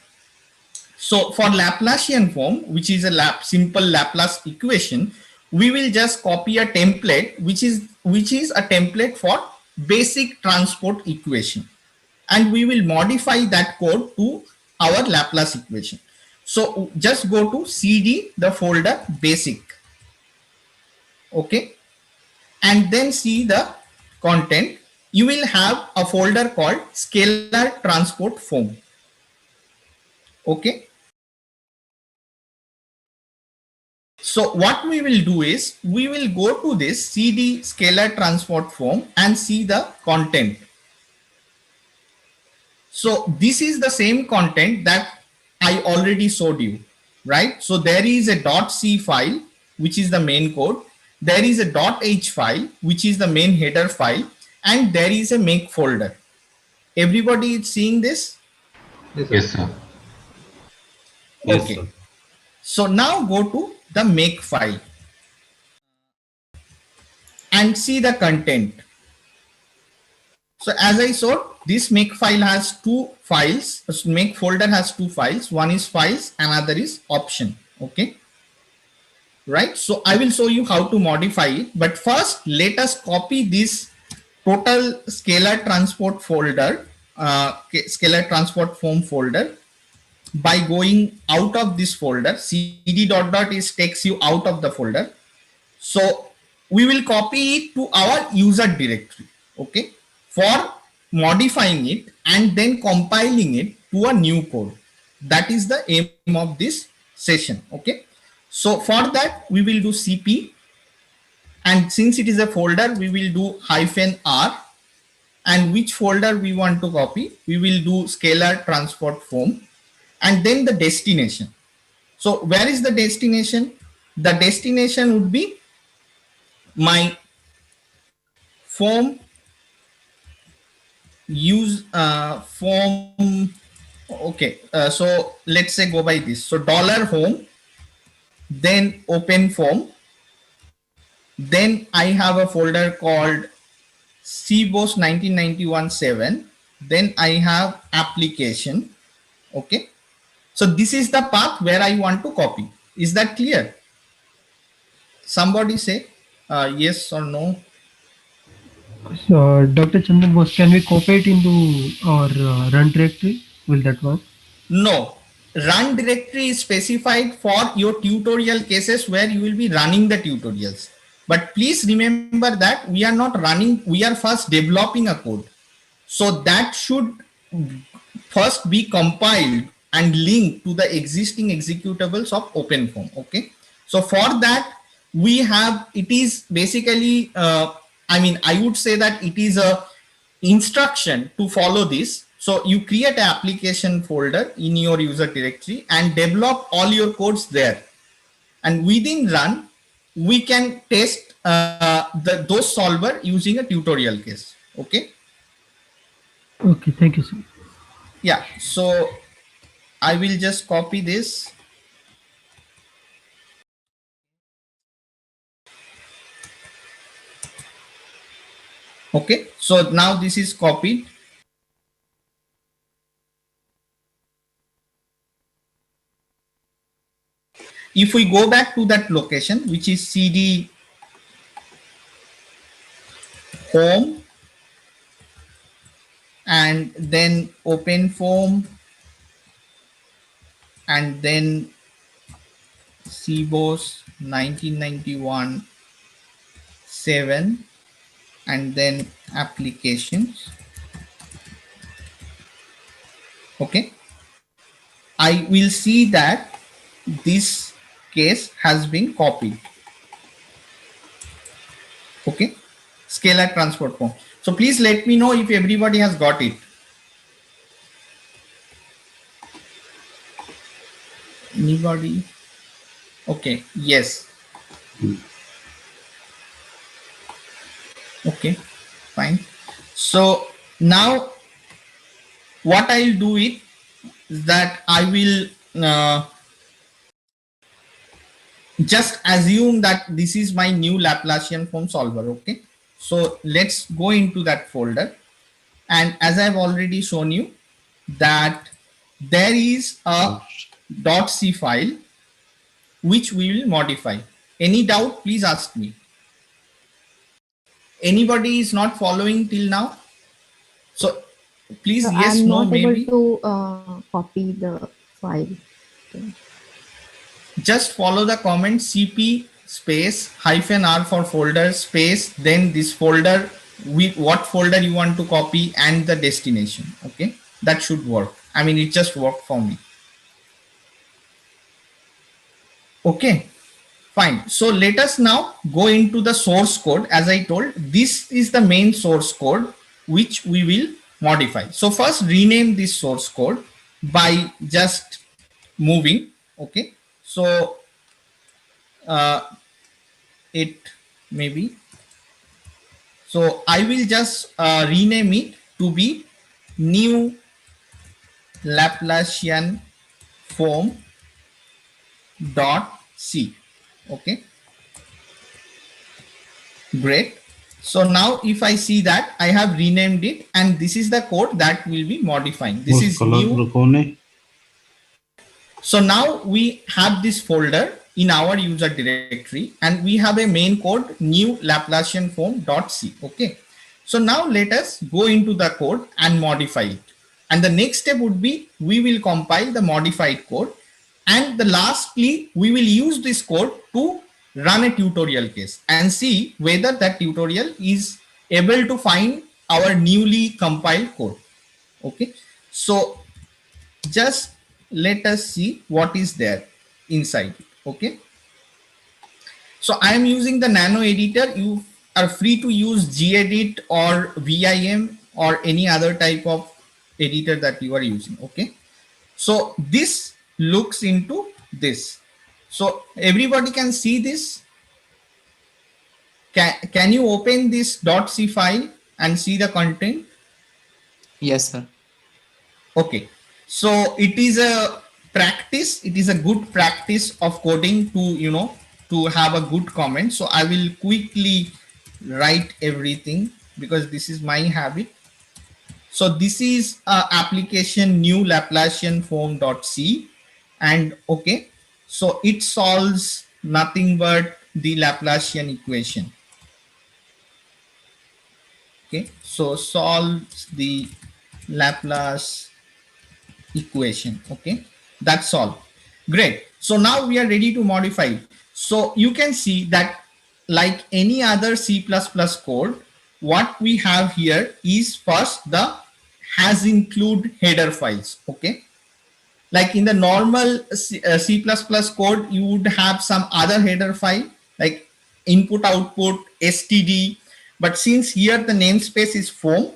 So for Laplacian form, which is a simple Laplace equation, we will just copy a template, which is a template for basic transport equation. And we will modify that code to our Laplace equation. So just go to cd, the folder basic. Okay. And then see the content. You will have a folder called scalar transport form. Okay. So what we will do is we will go to this cd scalar transport form and see the content. So this is the same content that I already showed you, right? So there is a .c file, which is the main code. There is a .h file, which is the main header file, and there is a make folder. Everybody is seeing this? Yes, sir. Okay. Yes, so now go to the make file and see the content. So as I showed, this make file has two files. This make folder has two files. One is files, another is option. Okay. Right. So I will show you how to modify it. But first, let us copy this total scalar transport folder, scalar transport form folder, by going out of this folder. cd ... is takes you out of the folder. So we will copy it to our user directory. Okay. For modifying it and then compiling it to a new code. That is the aim of this session. Okay. So for that we will do cp And since it is a folder, we will do -r, and which folder we want to copy, we will do scalar transport form, and then the destination. So where is the destination? The destination would be my form use form. Okay, so let's say go by this. So $home, then open form, then I have a folder called CBOS 1991-7, then I have application. Okay, so this is the path where I want to copy. Is that clear? Somebody say yes or no. So, Dr. Chandan Bose, can we copy it into our run directory? Will that work? No, run directory is specified for your tutorial cases where you will be running the tutorials. But please remember that we are not running, we are first developing a code. So that should first be compiled and linked to the existing executables of OpenFOAM. Okay. So for that, we have, it is basically, I would say that it is a instruction to follow this. So you create an application folder in your user directory and develop all your codes there. And within run, we can test those solver using a tutorial case. Okay. Okay, thank you, sir. Yeah, so I will just copy this. Okay, so now this is copied. If we go back to that location, which is CD home, and then OpenFOAM, and then CBOS 1991-7, and then applications. Okay, I will see that this case has been copied. Okay, scalar transport form. So please let me know if everybody has got it. Anybody? Okay, yes. Okay, fine. So now what I'll do is that I will just assume that this is my new Laplacian form solver. Okay, so let's go into that folder, and as I've already shown you that there is a .c file which we will modify. Any doubt, please ask me. Anybody is not following till now? So please, So yes, I'm no, not maybe. able to copy the file. Just follow the comment CP space -r for folder space, then this folder, with what folder you want to copy and the destination. Okay, that should work. I mean, it just worked for me. Okay, fine. So let us now go into the source code. As I told, this is the main source code which we will modify. So first rename this source code by just moving. Okay, so it maybe, so I will just rename it to be new Laplacian form .c. Okay, great. So now if I see that I have renamed it, and this is the code that will be modifying. This is new. So now we have this folder in our user directory, and we have a main code new Laplacian form .c. Okay, so now let us go into the code and modify it. And the next step would be we will compile the modified code, and the lastly we will use this code to run a tutorial case and see whether that tutorial is able to find our newly compiled code. Okay, so just let us see what is there inside. Okay, So I am using the Nano editor. You are free to use gedit or vim or any other type of editor that you are using. Okay, so this looks into this. So everybody can see this. Can you open this .c file and see the content? Yes, sir. Okay, so it is a practice. It is a good practice of coding to, you know, to have a good comment. So I will quickly write everything because this is my habit. So this is application new Laplacian form.c, and okay, so it solves nothing but the Laplacian equation. Okay, so solves the Laplace equation. Okay, that's all. Great. So now we are ready to modify. So you can see that like any other C++ code, what we have here is first the has include header files. Okay, like in the normal C++ code, you would have some other header file like input output std, but since here the namespace is form,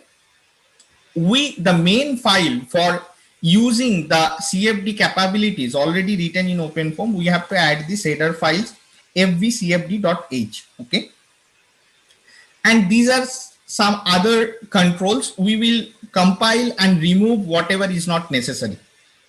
the main file for using the CFD capabilities already written in OpenFOAM, we have to add this header files fvcfd.h. Okay, and these are some other controls. We will compile and remove whatever is not necessary,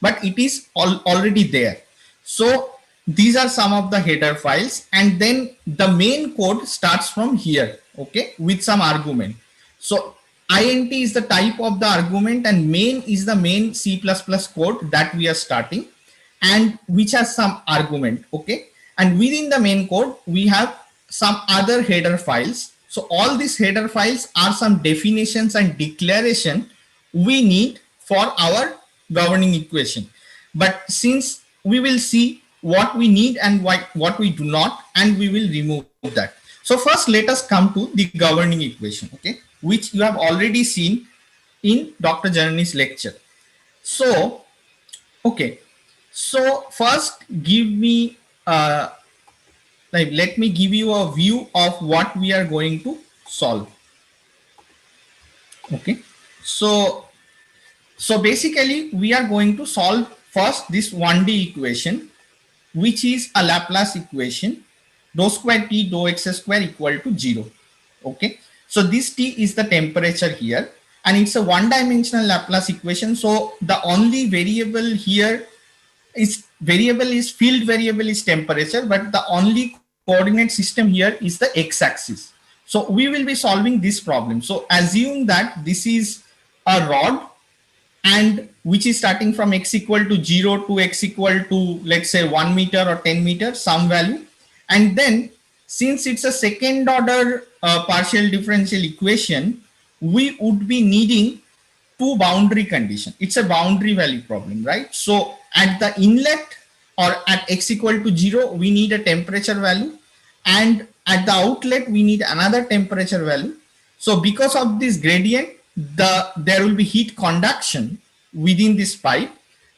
but it is already there. So these are some of the header files, and then the main code starts from here. Okay, with some argument. So int is the type of the argument, and main is the main C++ code that we are starting, and which has some argument. Okay, and within the main code we have some other header files. So all these header files are some definitions and declaration we need for our governing equation. But since we will see what we need and what we do not, and we will remove that. So first let us come to the governing equation, okay, which you have already seen in Dr. Janani's lecture. So, okay, so first give me, let me give you a view of what we are going to solve. Okay, so basically we are going to solve first this 1D equation, which is a Laplace equation, dou square T dou x square equal to 0. Okay, so this T is the temperature here, and it's a one-dimensional Laplace equation. So the only variable here is field variable is temperature, but the only coordinate system here is the x-axis. So we will be solving this problem. So assume that this is a rod, and which is starting from x equal to 0 to x equal to, let's say, 1 meter or 10 meters, some value. And then since it's a second order partial differential equation, we would be needing two boundary conditions. It's a boundary value problem, right? So at the inlet or at x equal to 0, we need a temperature value, and at the outlet we need another temperature value. So because of this gradient, there will be heat conduction within this pipe,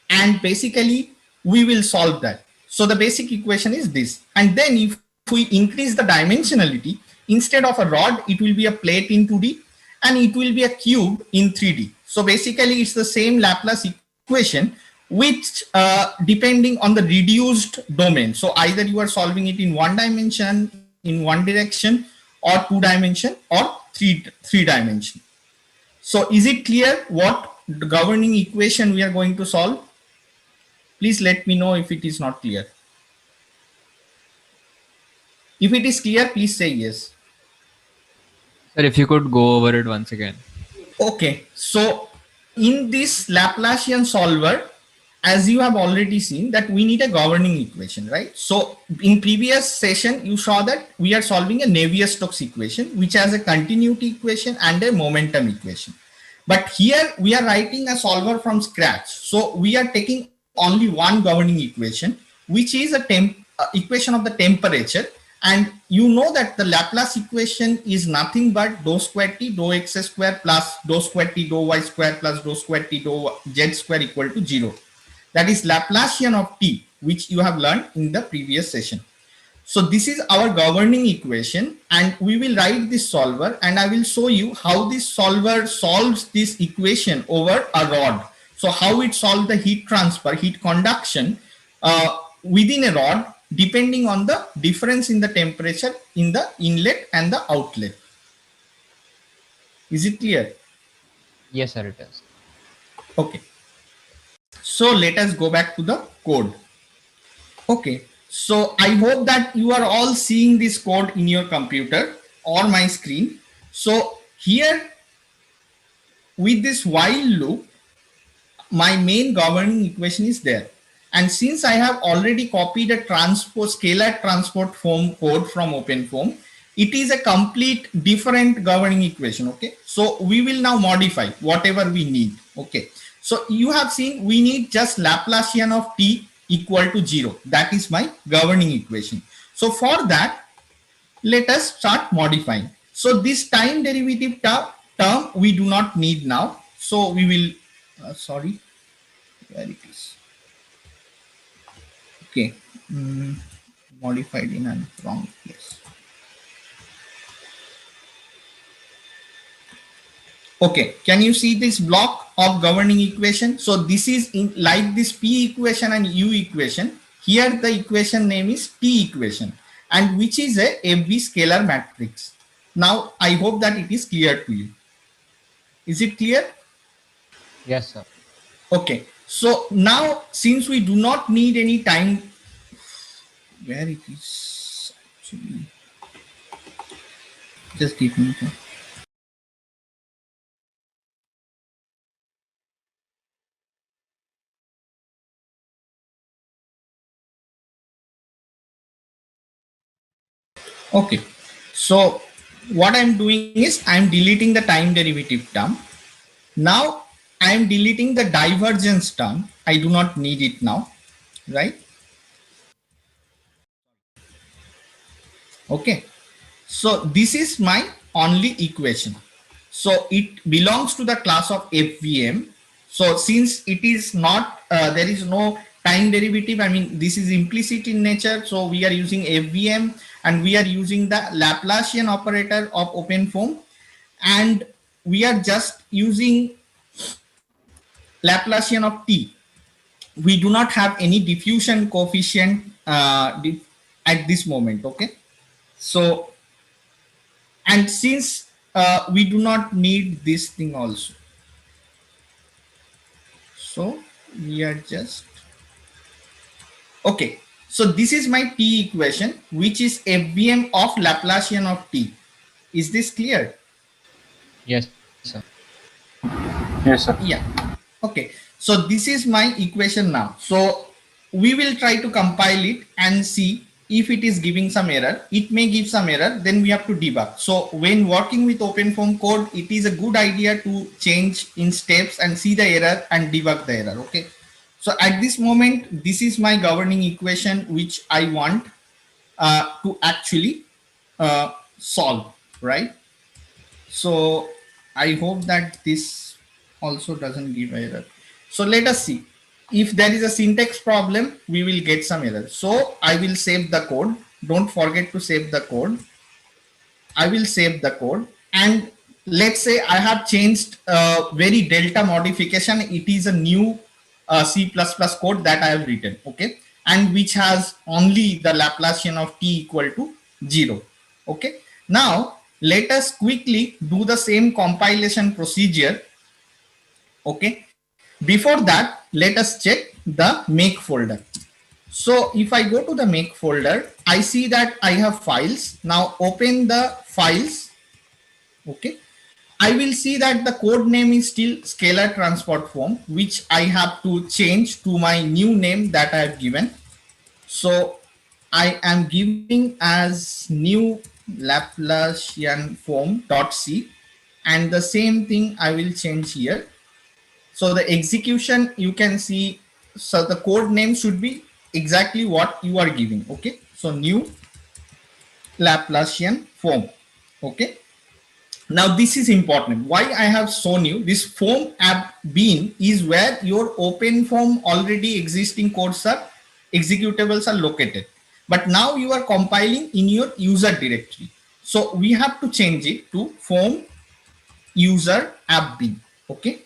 and basically we will solve that. So the basic equation is this, and then if we increase the dimensionality, instead of a rod it will be a plate in 2D, and it will be a cube in 3D. So basically it's the same Laplace equation, which depending on the reduced domain. So either you are solving it in one dimension, in one direction, or 2 dimension, or three dimension. So is it clear what the governing equation we are going to solve? Please let me know if it is not clear. If it is clear, please say yes. Sir, if you could go over it once again. Okay, so in this Laplacian solver, as you have already seen, that we need a governing equation, right? So in previous session, you saw that we are solving a Navier-Stokes equation, which has a continuity equation and a momentum equation. But here we are writing a solver from scratch. So we are taking only one governing equation, which is a equation of the temperature. And you know that the Laplace equation is nothing but dou square T dou x square plus dou square T dou y square plus dou square T dou z square equal to 0. That is Laplacian of T, which you have learned in the previous session. So this is our governing equation, and we will write this solver, and I will show you how this solver solves this equation over a rod. So how it solves the heat transfer, heat conduction within a rod, depending on the difference in the temperature in the inlet and the outlet. Is it clear? Yes, sir, it is. Okay. So let us go back to the code. Okay. So I hope that you are all seeing this code in your computer or my screen. So here with this while loop, my main governing equation is there. And since I have already copied a scalar transport form code from OpenFOAM, it is a complete different governing equation. Okay. So we will now modify whatever we need. Okay. So you have seen we need just Laplacian of t equal to 0. That is my governing equation. So for that, let us start modifying. So this time derivative term we do not need now. So we will, sorry, where it is. Okay, modified in a wrong place. Okay, can you see this block of governing equation? So this is in like this P equation and U equation. Here the equation name is T equation, and which is a FV scalar matrix. Now I hope that it is clear to you. Is it clear? Yes, sir. Okay, so now since we do not need any time, where it is actually, just give me a second. Okay, so what I'm doing is I'm deleting the time derivative term. Now I'm deleting the divergence term. I do not need it now, right? Okay, so this is my only equation. So it belongs to the class of FVM. So since it is not, there is no time derivative, I mean, this is implicit in nature. So we are using FVM and we are using the Laplacian operator of OpenFOAM, and we are just using Laplacian of t. We do not have any diffusion coefficient at this moment. Okay, so and since we do not need this thing also, so we are just okay. So this is my t equation, which is FVM of Laplacian of t. Is this clear? Yes, sir. Yes, sir. Yeah. Okay, so this is my equation now. So we will try to compile it and see if it is giving some error. It may give some error, then we have to debug. So when working with OpenFOAM code, it is a good idea to change in steps and see the error and debug the error. Okay, so at this moment, this is my governing equation which I want to actually solve, right? So I hope that this also doesn't give error. So let us see. If there is a syntax problem, we will get some error. So I will save the code. Don't forget to save the code. I will save the code. And let's say I have changed very delta modification. It is a new C++ code that I have written. Okay. And which has only the Laplacian of t equal to 0. Okay. Now let us quickly do the same compilation procedure. Okay, before that, let us check the make folder. So if I go to the make folder, I see that I have files. Now open the files. Okay, I will see that the code name is still scalar transport form, which I have to change to my new name that I have given. So I am giving as new Laplacian form.c, and the same thing I will change here. So the execution, you can see, so the code name should be exactly what you are giving. Okay, so new Laplacian form. Okay, now this is important. Why I have shown you this form app bean is where your OpenFOAM already existing codes are executables are located. but now you are compiling in your user directory. So we have to change it to foam user app bin. Okay,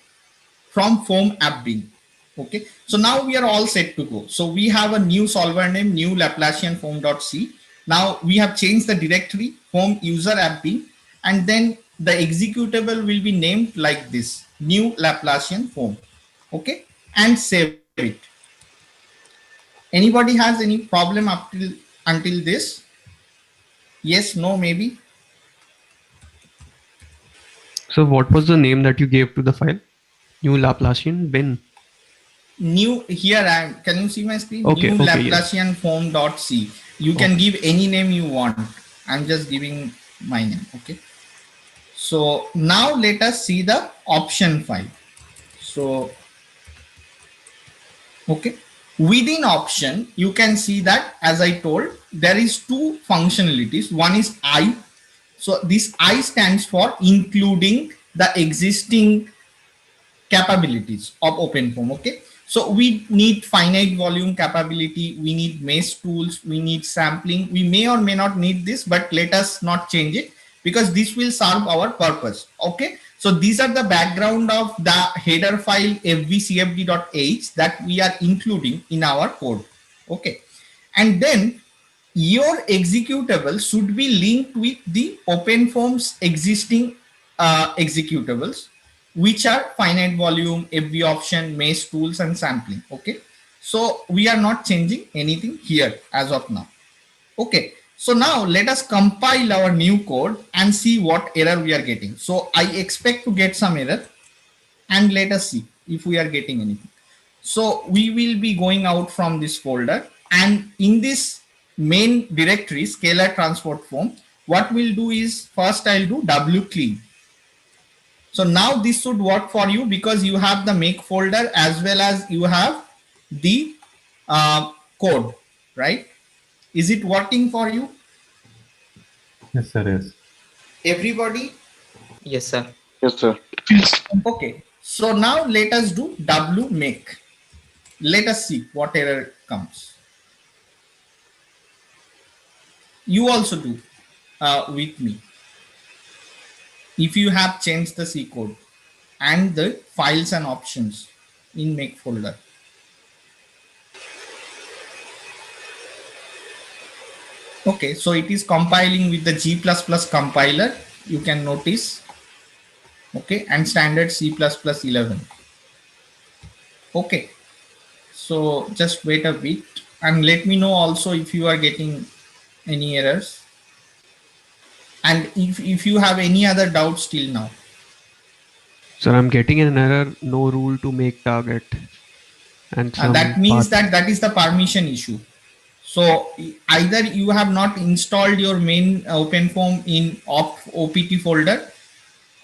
from foam app bin. Okay, so now we are all set to go. So we have a new solver name, new Laplacian foam.c. Now we have changed the directory foam user app bin, and then the executable will be named like this, new Laplacian foam. Okay, and save it. Anybody has any problem up till until this? Yes, no, maybe. So what was the name that you gave to the file? New Laplacian bin. New here I am. Can you see my screen? Okay, New okay, Laplacian foam.c. You can give any name you want. I'm just giving my name. Okay. So now let us see the option file. So okay, within option you can see that, as I told, there is two functionalities. One is I. So this I stands for including the existing capabilities of OpenFOAM. Okay, so we need finite volume capability, we need mesh tools, we need sampling. We may or may not need this, but let us not change it because this will serve our purpose. Okay, so these are the background of the header file fvcfd.h that we are including in our code. Okay, and then your executable should be linked with the OpenFOAM's existing executables, which are finite volume, FV option, mesh tools, and sampling. Okay, so we are not changing anything here as of now. Okay, so now let us compile our new code and see what error we are getting. So I expect to get some error, and let us see if we are getting anything. So we will be going out from this folder, and in this main directory scalar transport form, what we'll do is first I'll do wclean. So now this should work for you because you have the make folder as well as you have the code, right? Is it working for you? Yes, sir. Yes. Everybody? Yes, sir. Yes, sir. Okay. So now let us do wmake. Let us see what error comes. You also do with me. If you have changed the C code and the files and options in make folder. Okay, so it is compiling with the G++ compiler, you can notice. Okay, and standard C++11. Okay, so just wait a bit and let me know also if you are getting any errors, and if you have any other doubts till now. Sir, I'm getting an error, no rule to make target. And that means that is the permission issue. So either you have not installed your main OpenFOAM in OPT folder,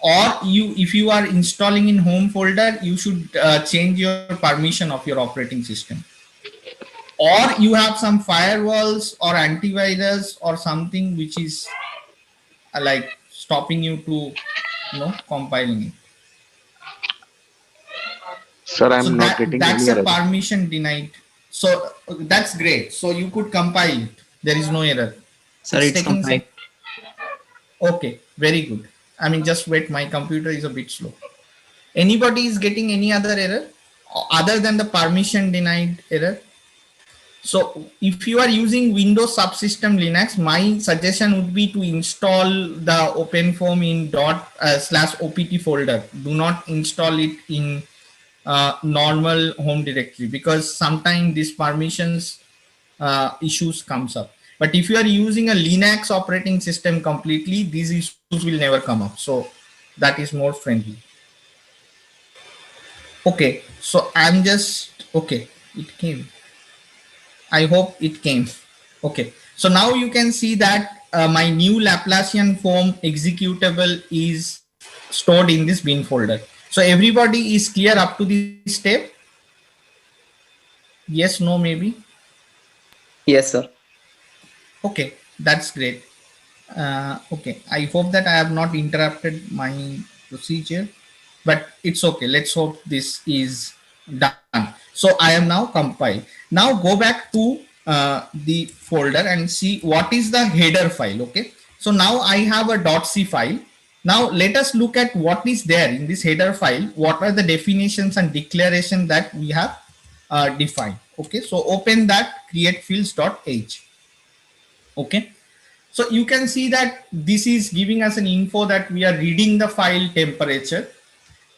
or if you are installing in home folder, you should change your permission of your operating system. Or you have some firewalls or antivirus or something which is like stopping you to compiling it. Sir, I'm not getting that's any a error. permission denied. So that's great. So you could compile it. There is no error. Sir, it's compiled. Okay, very good. I mean, just wait. My computer is a bit slow. Anybody is getting any other error other than the permission denied error? So if you are using Windows subsystem Linux, my suggestion would be to install the OpenFOAM in /opt folder. Do not install it in normal home directory because sometimes these permissions issues comes up. But if you are using a Linux operating system completely, these issues will never come up. So that is more friendly. Okay, so I'm just, okay, it came. I hope it came. Okay, so now you can see that my new Laplacian foam executable is stored in this bin folder. So everybody is clear up to this step? Yes, no, maybe? Yes, sir. Okay, that's great. Okay, I hope that I have not interrupted my procedure, but it's okay. Let's hope this is done. So I am now compiled. Now go back to the folder and see what is the header file. Okay, so now I have a .c file. Now let us look at what is there in this header file. What are the definitions and declaration that we have defined? Okay, so open that createfields.h. Okay, so you can see that this is giving us an info that we are reading the file temperature,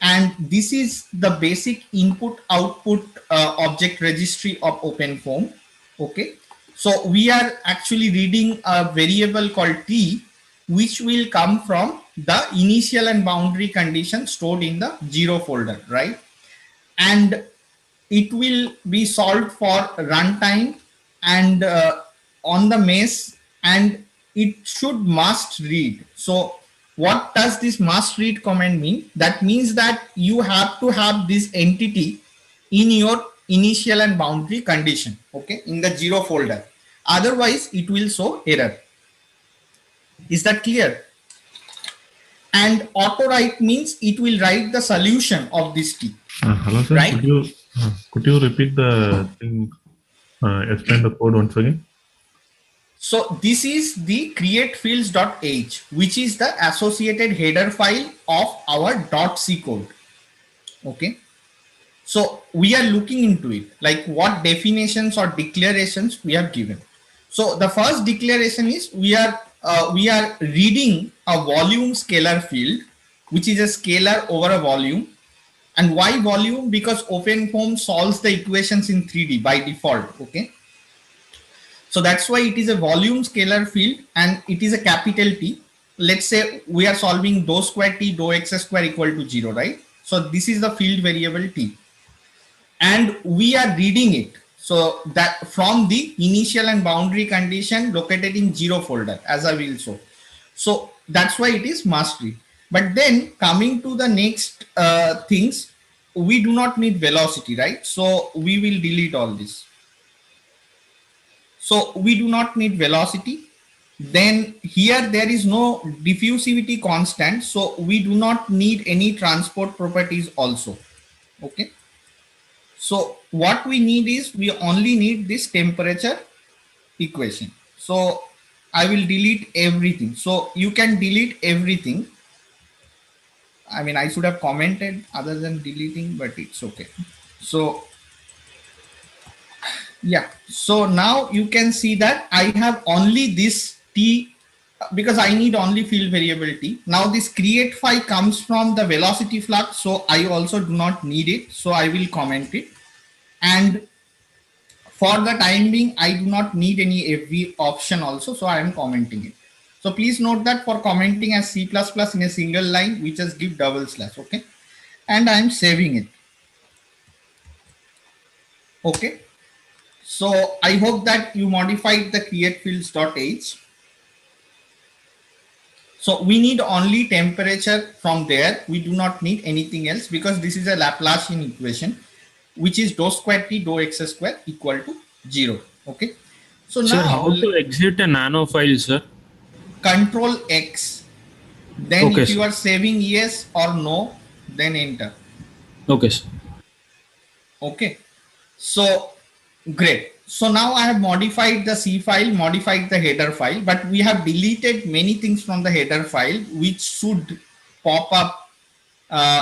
and this is the basic input output object registry of OpenFOAM. Okay, so we are actually reading a variable called t, which will come from the initial and boundary condition stored in the 0 folder, right? And it will be solved for runtime and on the mess, and it should must read. So what does this must read command mean? That means that you have to have this entity in your initial and boundary condition, okay, in the 0 folder. Otherwise it will show error. Is that clear? And auto write means it will write the solution of this t. Hello sir, right? Could you repeat the thing, explain the code once again? So this is the createfields.h, which is the associated header file of our .c code. Okay, so we are looking into it, like what definitions or declarations we have given. So the first declaration is we are reading a volume scalar field, which is a scalar over a volume. And why volume? Because OpenFOAM solves the equations in 3D by default. Okay, so that's why it is a volume scalar field and it is a capital T. Let's say we are solving dou square t dou x square equal to 0, right? So this is the field variable t, and we are reading it. So that from the initial and boundary condition located in 0 folder, as I will show. So that's why it is must read. But then coming to the next things, we do not need velocity, right? So we will delete all this. So we do not need velocity. Then here there is no diffusivity constant. So we do not need any transport properties also. Okay. So what we need is we only need this temperature equation. So I will delete everything. So you can delete everything. I mean, I should have commented other than deleting, but it's okay. So yeah, so now you can see that I have only this t because I need only field variable t. Now this create phi comes from the velocity flux, so I also do not need it. So I will comment it. And for the time being, I do not need any FV option also, so I am commenting it. So please note that for commenting as C++ in a single line, we just give double slash, okay? And I am saving it. Okay. So I hope that you modified the createfields.h. So we need only temperature from there. We do not need anything else because this is a Laplacian equation, which is dou square t dou x square equal to 0. Okay. So sir, now how to exit a nano file, sir? Control X. Then okay, if you sir. are saving yes or no, then enter. Okay, sir. Okay. So great. So now I have modified the C file, modified the header file, but we have deleted many things from the header file, which should pop up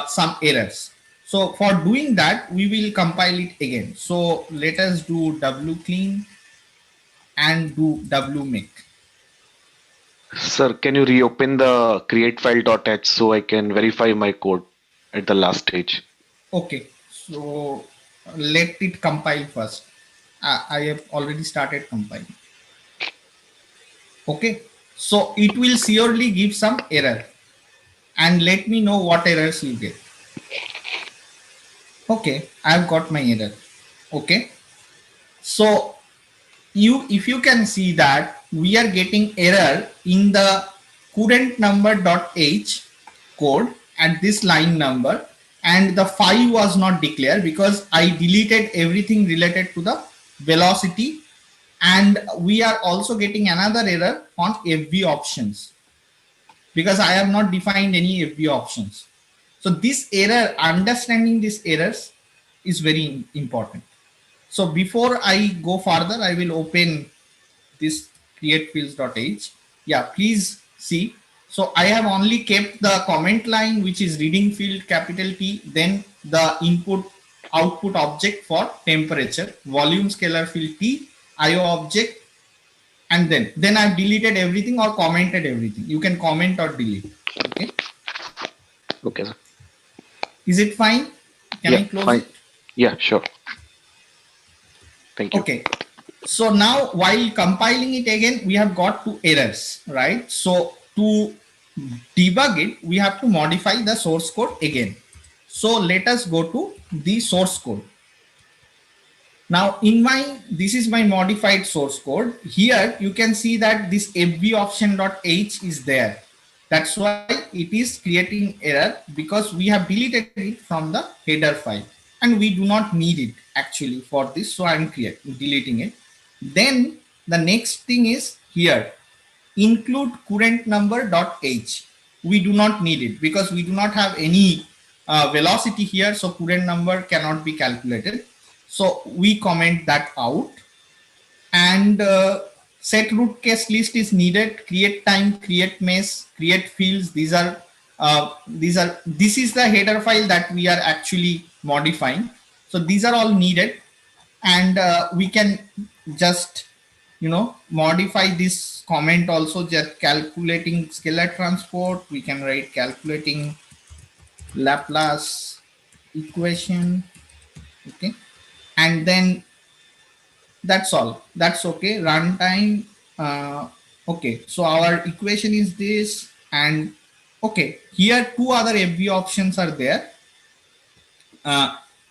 some errors. So for doing that, we will compile it again. So let us do wclean and do wmake. Sir, can you reopen the createfile.h so I can verify my code at the last stage? Okay, so let it compile first. I have already started compiling. Okay, so it will surely give some error, and let me know what errors you get. Okay, I've got my error. Okay, so if you can see that we are getting error in the current number.h code at this line number, and the phi was not declared because I deleted everything related to the velocity, and we are also getting another error on FV options because I have not defined any FV options. So this error, understanding these errors is very important. So before I go further, I will open this createfields.h. Yeah, please see. So I have only kept the comment line, which is reading field capital T, then the input output object for temperature, volume scalar field T, IO object, and then I've deleted everything or commented everything. You can comment or delete. Okay. Okay, sir. Is it fine? Can I close fine. it? Yeah, sure. Thank you. Okay. So now while compiling it again, we have got 2 errors, right? So to debug it, we have to modify the source code again. So let us go to the source code. Now this is my modified source code. Here you can see that this fvoption.h is there. That's why it is creating error, because we have deleted it from the header file and we do not need it actually for this. So I'm deleting it. Then the next thing is here, include current number.h. We do not need it because we do not have any velocity here. So current number cannot be calculated. So we comment that out, and set root case list is needed. Create time, create mesh, create fields. This is the header file that we are actually modifying. So these are all needed, and we can just modify this comment also. Just calculating scalar transport. We can write calculating Laplace equation. Okay. And then that's all. That's okay. Runtime. Okay. So our equation is this, and okay. Here 2 other FV options are there.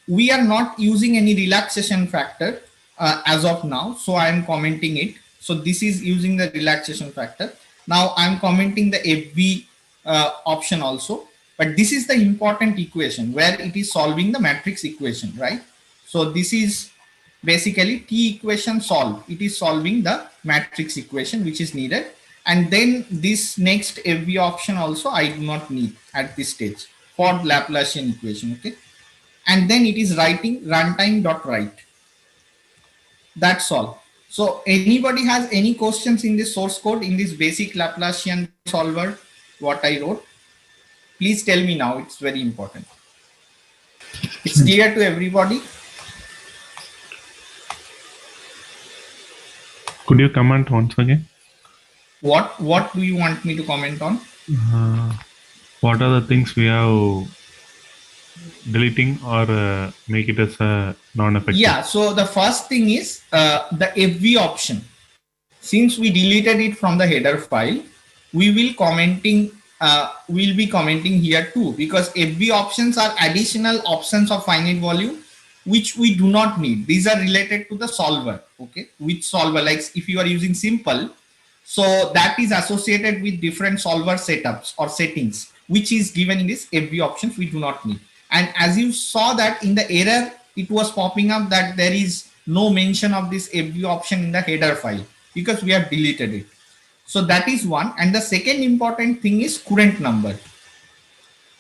We are not using any relaxation factor as of now. So I am commenting it. So this is using the relaxation factor. Now I'm commenting the FV option also. But this is the important equation where it is solving the matrix equation, right? So this is basically T equation solved. It is solving the matrix equation which is needed. And then this next FV option also I do not need at this stage for Laplacian equation. Okay. And then it is writing runtime.write. That's all. So anybody has any questions in this source code, in this basic Laplacian solver, what I wrote? Please tell me now. It's very important. It's clear to everybody. Could you comment once again? What do you want me to comment on? What are the things we have deleting or make it as a non-effective? Yeah, so the first thing is the FV option. Since we deleted it from the header file, we will we'll be commenting here too, because FV options are additional options of finite volume which we do not need. These are related to the solver. Okay, which solver? Like if you are using simple, so that is associated with different solver setups or settings, which is given in this FV options we do not need. And as you saw that in the error, it was popping up that there is no mention of this FV option in the header file because we have deleted it. So that is one. And the second important thing is current number.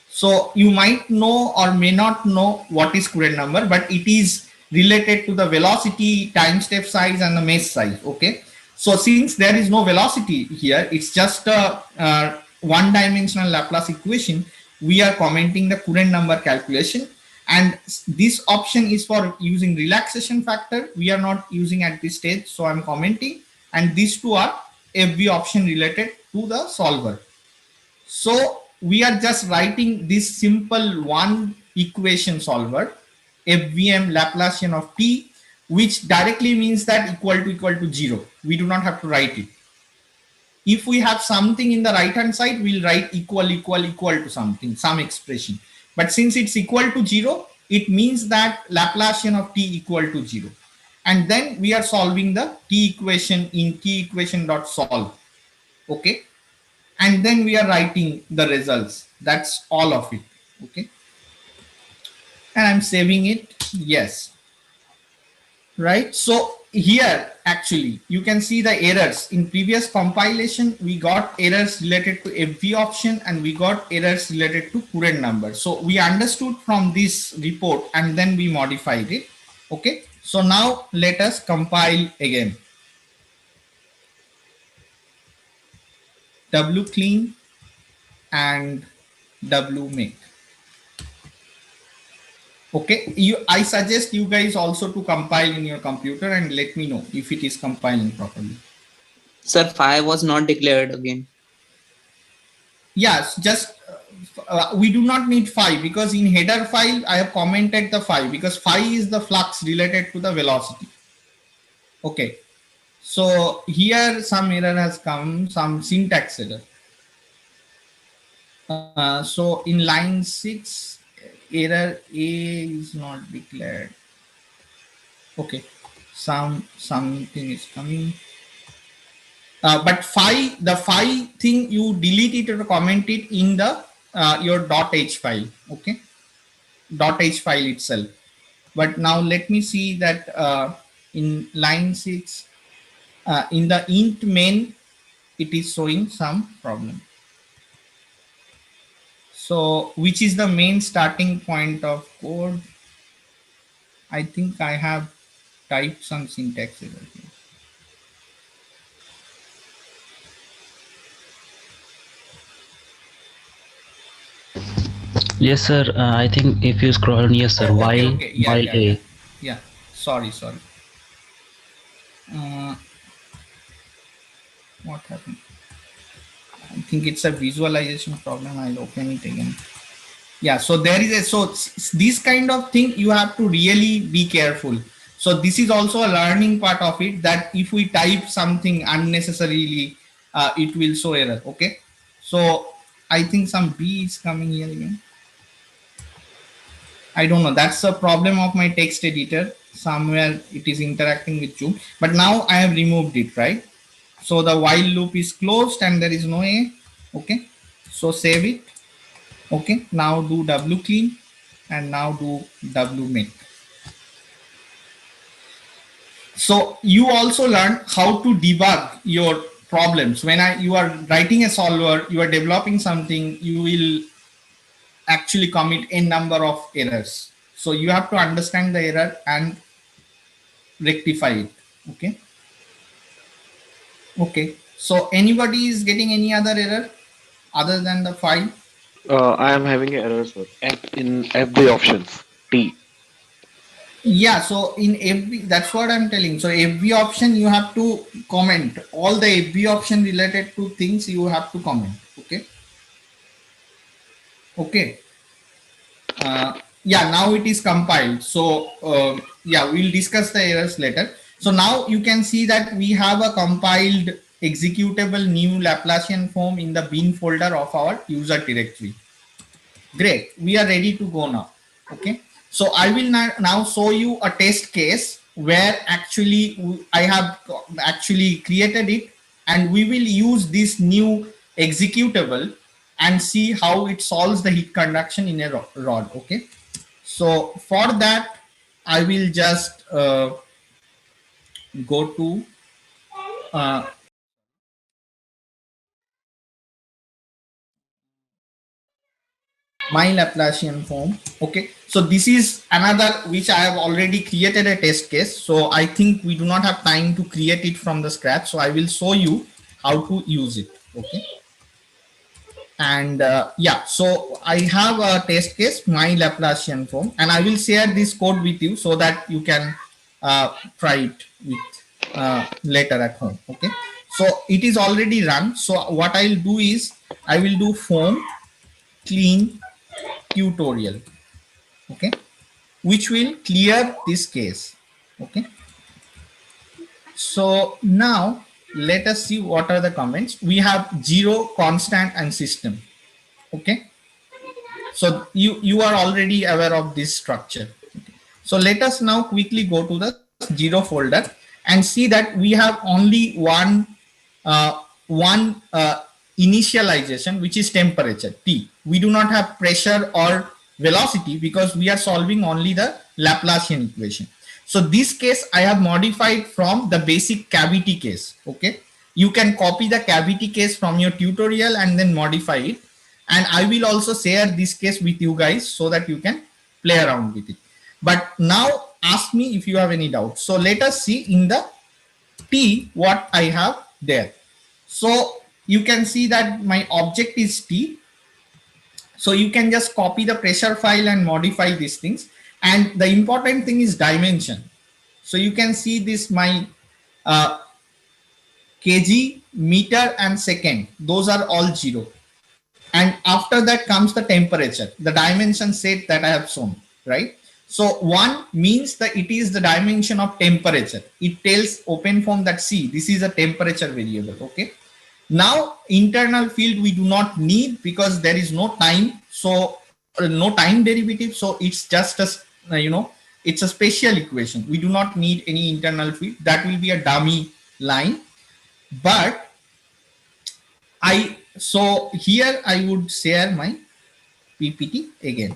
So you might know or may not know what is current number, but it is related to the velocity, time step size, and the mesh size. Okay. So since there is no velocity here, it's just a one-dimensional Laplace equation. We are commenting the current number calculation, and this option is for using relaxation factor. We are not using at this stage, so I'm commenting, and these two are FV option related to the solver. So we are just writing this simple one equation solver, FVM Laplacian of T, which directly means that equal to 0. We do not have to write it. If we have something in the right hand side, we'll write equal to something, some expression. But since it's equal to 0, it means that Laplacian of T equal to 0. And then we are solving the T equation in T equation.solve. Okay. And then we are writing the results. That's all of it. Okay. And I'm saving it. Yes. Right. So here actually you can see the errors. In previous compilation we got errors related to FV option and we got errors related to current number. So we understood from this report and then we modified it. Okay. So now let us compile again. wclean and wmake. Okay, I suggest you guys also to compile in your computer and let me know if it is compiling properly. Sir, 5 was not declared again. Yes, just we do not need 5 because in header file I have commented the 5 because 5 is the flux related to the velocity. Okay, so here some error has come, some syntax error. So in line 6, error A is not declared. Okay, something is coming. But the 5 thing you delete it or comment it in the your .h file. Okay, .h file itself. But now let me see that in line 6, in the int main, it is showing some problem. So which is the main starting point of code? I think I have typed some syntax error here. Yes, sir. I think if you scroll on, yes, sir. While A. Yeah. Sorry. What happened? I think it's a visualization problem. I'll open it again. Yeah. So there is this kind of thing you have to really be careful. So this is also a learning part of it, that if we type something unnecessarily, it will show error. Okay. So I think some B is coming here again. I don't know. That's a problem of my text editor. Somewhere it is interacting with Zoom. But now I have removed it, right? So the while loop is closed and there is no A. Okay. So save it. Okay. Now do wclean and now do wmake. So you also learn how to debug your problems. When you are writing a solver, you are developing something, you will actually commit a number of errors. So you have to understand the error and rectify it. Okay. Okay. So anybody is getting any other error other than the 5? I am having an error, sir. In every options, T. Yeah, so in every, that's what I'm telling. So every option you have to comment. All the every option related to things you have to comment. Okay. Okay. Yeah, now it is compiled. So yeah, we'll discuss the errors later. So now you can see that we have a compiled executable new Laplacian form in the bin folder of our user directory. Great, we are ready to go now. Okay, so I will now show you a test case where actually I have actually created it, and we will use this new executable and see how it solves the heat conduction in a rod. Okay, so for that I will just go to my Laplacian form. Okay, so this is another which I have already created a test case. So I think we do not have time to create it from the scratch. So I will show you how to use it. Okay. And yeah, so I have a test case, my Laplacian form, and I will share this code with you so that you can try it with later at home. Okay, so it is already run. So what I'll do is I will do form clean tutorial. Okay, which will clear this case. Okay, so now let us see what are the comments. We have 0, constant, and system. Okay, so you are already aware of this structure. Okay. So let us now quickly go to the 0 folder and see that we have only one initialization, which is temperature T. We do not have pressure or velocity because we are solving only the Laplacian equation. So this case I have modified from the basic cavity case. Okay, you can copy the cavity case from your tutorial and then modify it, and I will also share this case with you guys so that you can play around with it. But now ask me if you have any doubt. So let us see in the T what I have there. So you can see that my object is T. So you can just copy the pressure file and modify these things. And the important thing is dimension. So you can see this, my kg, meter and second, those are all 0. And after that comes the temperature, the dimension set that I have shown, right? So 1 means that it is the dimension of temperature. It tells OpenFOAM that, see, this is a temperature variable, okay? Now, internal field we do not need because there is no time. So no time derivative. So it's just a, it's a special equation. We do not need any internal field. That will be a dummy line. But so here I would share my PPT again.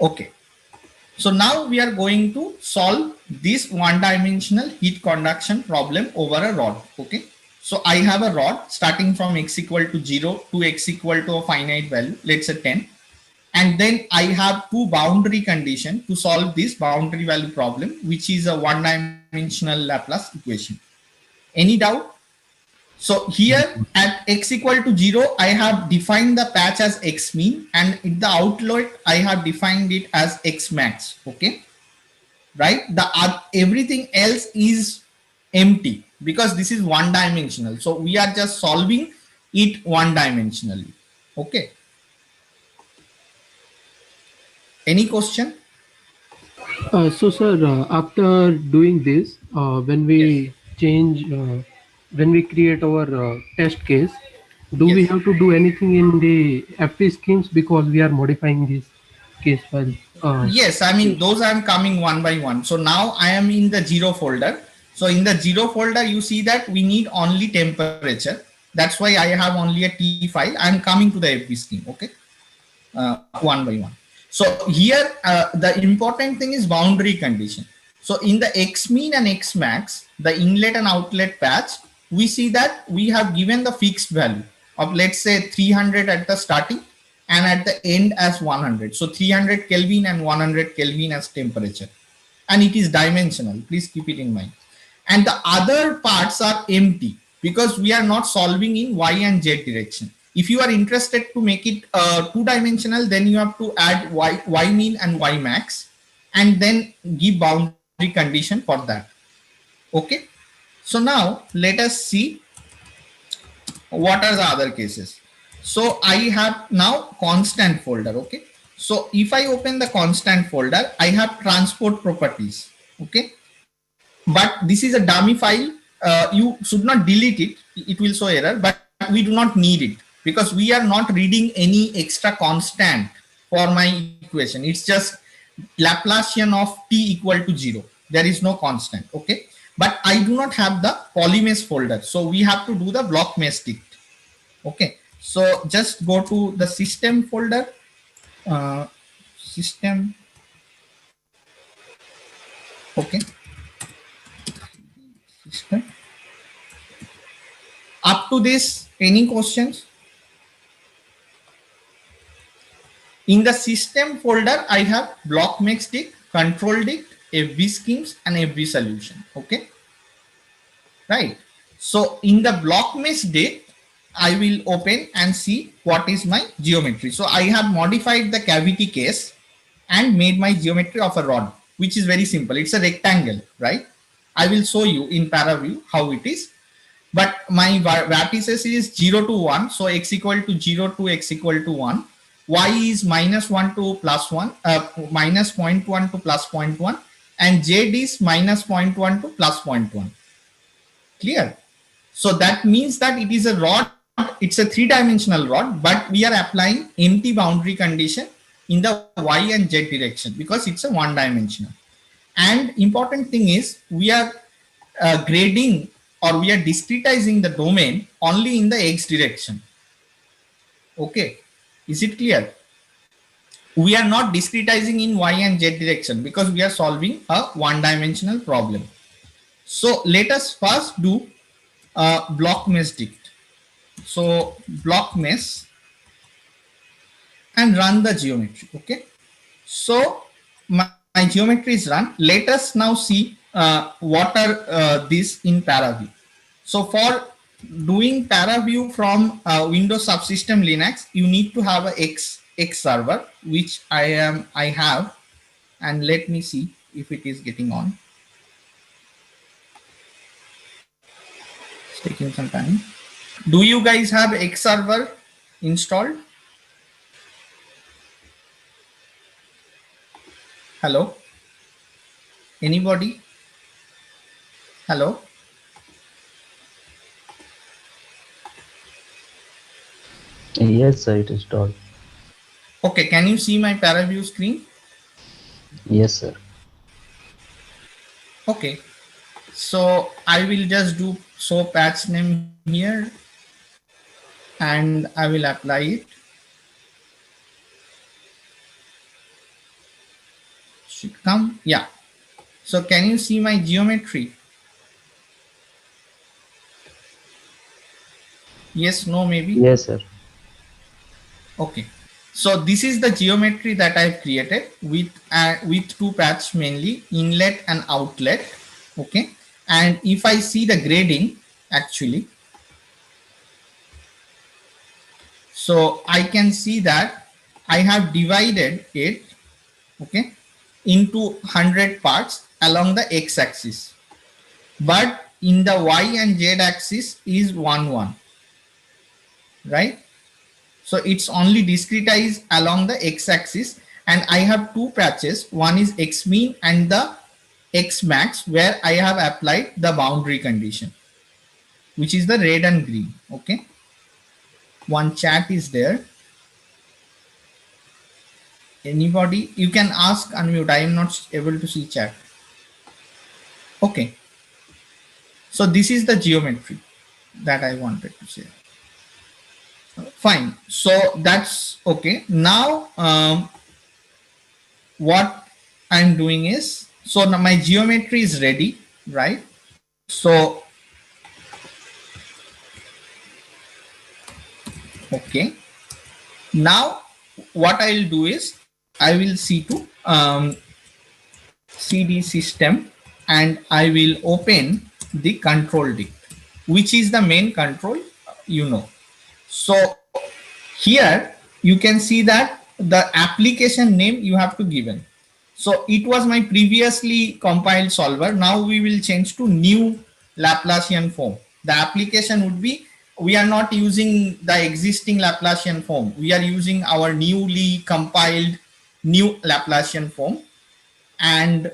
Okay. So now we are going to solve this one-dimensional heat conduction problem over a rod. Okay. So I have a rod starting from x equal to 0 to x equal to a finite value, let's say 10. And then I have two boundary conditions to solve this boundary value problem, which is a one-dimensional Laplace equation. Any doubt? So here at x equal to 0, I have defined the patch as x mean, and in the outlet, I have defined it as x max. Okay, right? Everything else is empty because this is one dimensional. So we are just solving it one dimensionally. Okay. Any question? So sir, after doing this, when we change, when we create our test case, do we have to do anything in the FP schemes because we are modifying this case file? Yes, I mean, those I'm coming one by one. So now I am in the 0 folder. So in the 0 folder, you see that we need only temperature. That's why I have only a T file. I'm coming to the FP scheme. Okay, one by one. So here, the important thing is boundary condition. So in the x mean and x max, the inlet and outlet patch, we see that we have given the fixed value of, let's say, 300 at the starting and at the end as 100. So 300 Kelvin and 100 Kelvin as temperature. And it is dimensional. Please keep it in mind. And the other parts are empty because we are not solving in y and z direction. If you are interested to make it two-dimensional, then you have to add y mean and y max and then give boundary condition for that. Okay. So now let us see what are the other cases. So I have now constant folder. Okay. So if I open the constant folder, I have transport properties. Okay. But this is a dummy file. You should not delete it. It will show error, but we do not need it because we are not reading any extra constant for my equation. It's just Laplacian of t equal to 0. There is no constant. Okay. But I do not have the polymesh folder. So we have to do the block mesh dict. Okay. So just go to the system folder, system. Okay. System. Up to this, any questions? In the system folder, I have block mesh dict, control dict, FV schemes and FV solution. Okay. Right. So in the block mesh dict, I will open and see what is my geometry. So I have modified the cavity case and made my geometry of a rod, which is very simple. It's a rectangle, right? I will show you in ParaView how it is. But my vertices is 0 to 1. So x equal to 0 to x equal to 1. Y is -1 to +1, minus 0.1 to +0.1. And Z is -0.1 to +0.1. Clear? So that means that it is a rod. It's a three-dimensional rod, but we are applying empty boundary condition in the Y and Z direction because it's a one-dimensional. And important thing is we are grading or we are discretizing the domain only in the X direction. Okay. Is it clear? We are not discretizing in Y and Z direction because we are solving a one-dimensional problem. So let us first do block mesh dict. So block mesh and run the geometry. Okay. So my my geometry is run. Let us now see what are these in ParaView. So for doing ParaView from Windows Subsystem Linux, you need to have a X server, which I have, and let me see if it is getting on. It's taking some time. Do you guys have X server installed? Hello? Anybody? Hello? Yes, sir, it is installed. Okay, can you see my ParaView screen? Yes, sir. Okay, so I will just do show patch name here and I will apply it. Should come, yeah. So can you see my geometry? Yes, no, maybe? Yes, sir. Okay, so this is the geometry that I've created with two paths, mainly inlet and outlet. Okay, and if I see the grading actually, so I can see that I have divided it, okay, into 100 parts along the x-axis, but in the y and z axis is 1 1, right? So it's only discretized along the x-axis, and I have two patches. One is x-mean and the x-max, where I have applied the boundary condition, which is the red and green. Okay. One chat is there. Anybody? You can ask, unmute. I am not able to see chat. Okay. So this is the geometry that I wanted to say. Fine, so that's okay. Now what I'm doing is, so now my geometry is ready, right? So okay, now what I'll do is I will see to CD system, and I will open the control dict, which is the main control, you know. So here you can see that the application name you have to given. So it was my previously compiled solver. Now we will change to new Laplacian form. The application would be, we are not using the existing Laplacian form. We are using our newly compiled new Laplacian form, and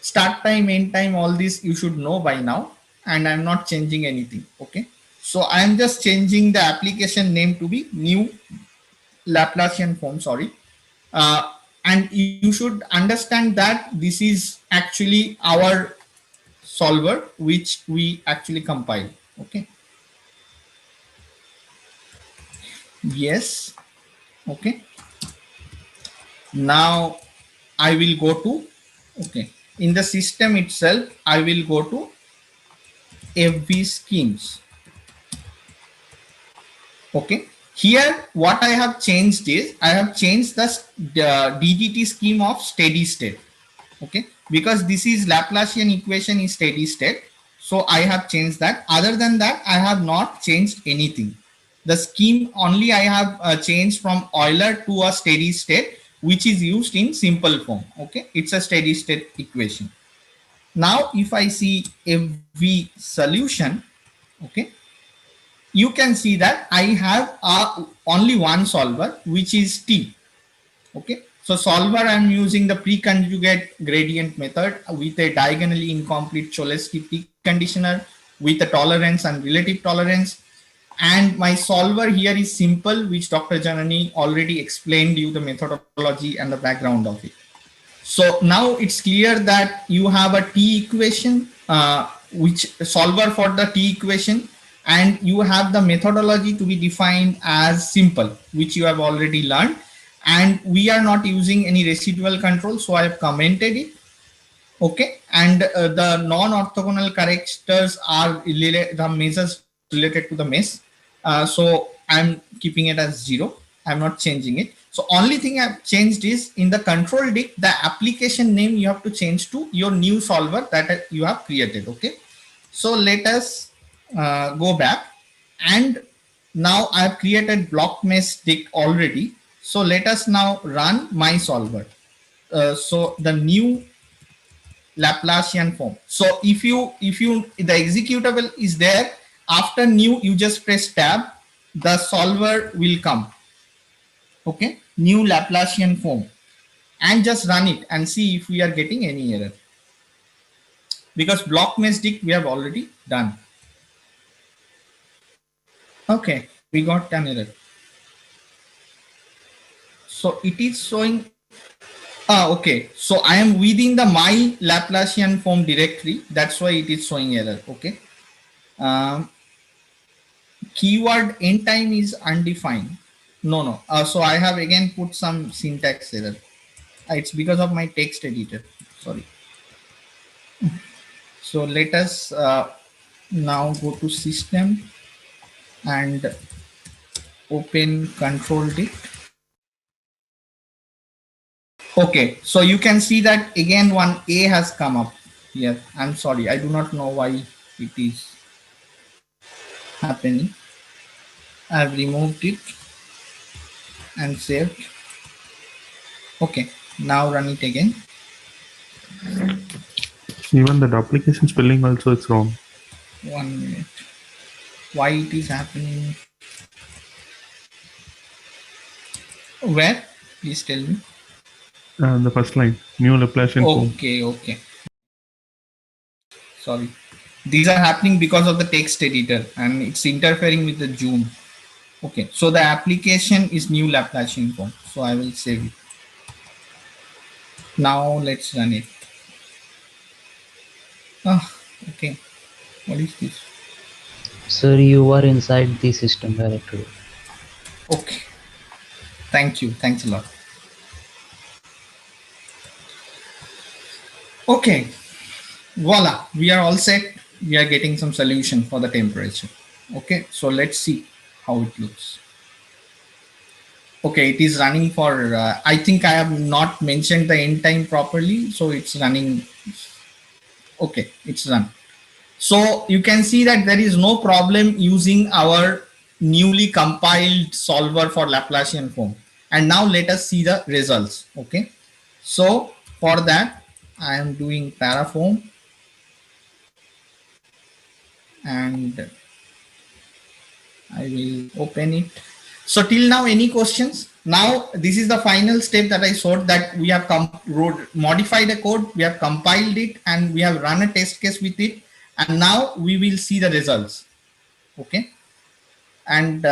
start time, end time, all this you should know by now, and I'm not changing anything. Okay. So I'm just changing the application name to be new Laplacian form, sorry. And you should understand that this is actually our solver, which we actually compile. Okay. Yes. Okay. Now I will go to, okay, in the system itself, I will go to FV schemes. Okay, here what I have changed is I have changed the DDT scheme of steady state. Okay, because this is Laplacian equation is steady state, so I have changed that. Other than that, I have not changed anything. The scheme only I have changed from Euler to a steady state, which is used in simple form. Okay, it's a steady state equation. Now if I see FV solution, okay, you can see that I have only one solver, which is T. Okay, so solver, I'm using the pre-conjugate gradient method with a diagonally incomplete Cholesky T conditioner with a tolerance and relative tolerance. And my solver here is simple, which Dr. Janani already explained you the methodology and the background of it. So now it's clear that you have a T equation, which solver for the T equation, and you have the methodology to be defined as simple, which you have already learned. And we are not using any residual control, so I have commented it. Okay, and the non-orthogonal characters are the measures related to the mesh. So I'm keeping it as 0. I'm not changing it. So only thing I've changed is in the control dict, the application name you have to change to your new solver that you have created. Okay. So let us go back, and now I have created blockmesh dict already. So let us now run my solver. So the new Laplacian form. So if the executable is there, after new you just press tab, the solver will come. Okay, new Laplacian form, and just run it and see if we are getting any error, because blockmesh dict we have already done. Okay, we got an error. So it is showing. Okay, so I am within the my Laplacian form directory. That's why it is showing error. Okay. Keyword end time is undefined. No. So I have again put some syntax error. It's because of my text editor. Sorry. So let us now go to system and open control dict. Okay, so you can see that again one A has come up here. I'm sorry, I do not know why it is happening. I've removed it and saved. Okay, now run it again. Even the application spelling also is wrong. 1 minute. Why it is happening? Where? Please tell me. The first line, new Laplacian form. Okay. Sorry. These are happening because of the text editor and it's interfering with the zoom. Okay, so the application is new Laplacian form. So I will save it. Now let's run it. Okay. What is this? Sir, you are inside the system directory. Okay. Thank you. Thanks a lot. Okay. Voila. We are all set. We are getting some solution for the temperature. Okay. So let's see how it looks. Okay. It is running for, I think I have not mentioned the end time properly. So it's running. Okay. It's run. So you can see that there is no problem using our newly compiled solver for Laplacian form. And now let us see the results. Okay. So for that, I am doing paraform and I will open it. So till now, any questions? Now this is the final step that I showed, that we have modified a code, we have compiled it, and we have run a test case with it. And now we will see the results. Okay. And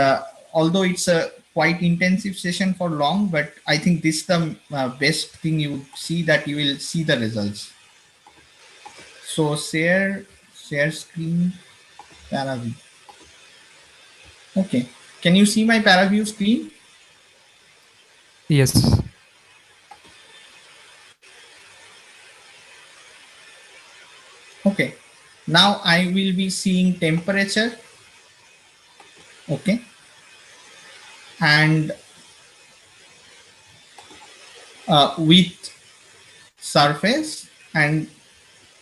although it's a quite intensive session for long, but I think this is the best thing you see, that you will see the results. So share screen, ParaView. Okay. Can you see my ParaView screen? Yes. Okay. Now I will be seeing temperature. Okay. And with surface, and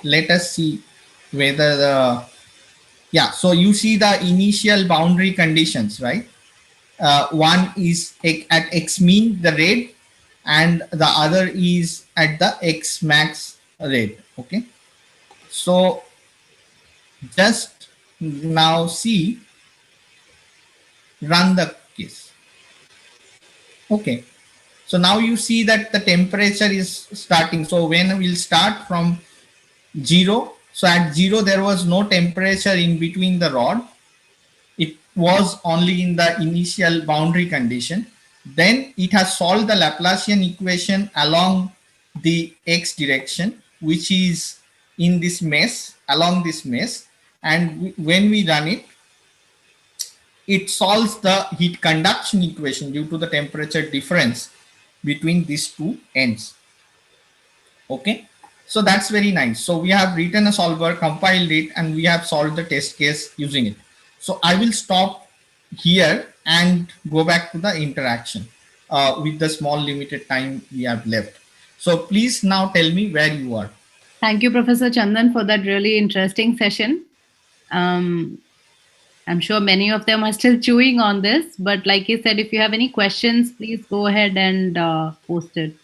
let us see whether the, yeah, so you see the initial boundary conditions, right? One is at x mean, the red, and the other is at the x max red. Okay. So just now see, run the case. Okay. So now you see that the temperature is starting. So when we'll start from 0, so at 0 there was no temperature in between the rod. It was only in the initial boundary condition. Then it has solved the Laplacian equation along the x direction, which is in this mesh, along this mesh. And when we run it, it solves the heat conduction equation due to the temperature difference between these two ends. Okay. So that's very nice. So we have written a solver, compiled it, and we have solved the test case using it. So I will stop here and go back to the interaction. with the small limited time we have left. So please now tell me where you are. Thank you, Professor Chandan, for that really interesting session. I'm sure many of them are still chewing on this, but like you said, if you have any questions, please go ahead and post it.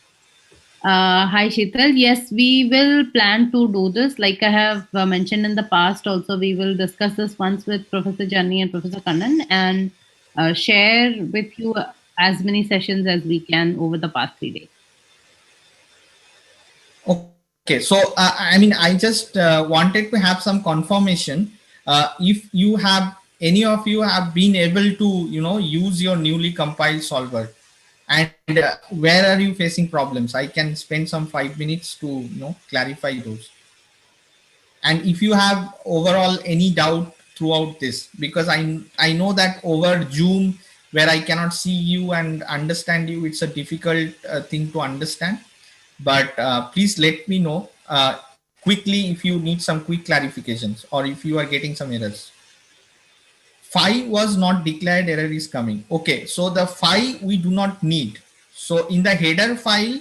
Hi, Sheetal. Yes, we will plan to do this. Like I have mentioned in the past, also, we will discuss this once with Professor Jani and Professor Kannan and share with you as many sessions as we can over the past 3 days. Okay, so I mean, I just wanted to have some confirmation. If you have, any of you have been able to, use your newly compiled solver, and where are you facing problems? I can spend some 5 minutes to, clarify those. And if you have overall any doubt throughout this, because I know that over Zoom, where I cannot see you and understand you, it's a difficult thing to understand. But please let me know quickly if you need some quick clarifications or if you are getting some errors. Phi was not declared, error is coming. Okay, so the phi we do not need. So in the header file,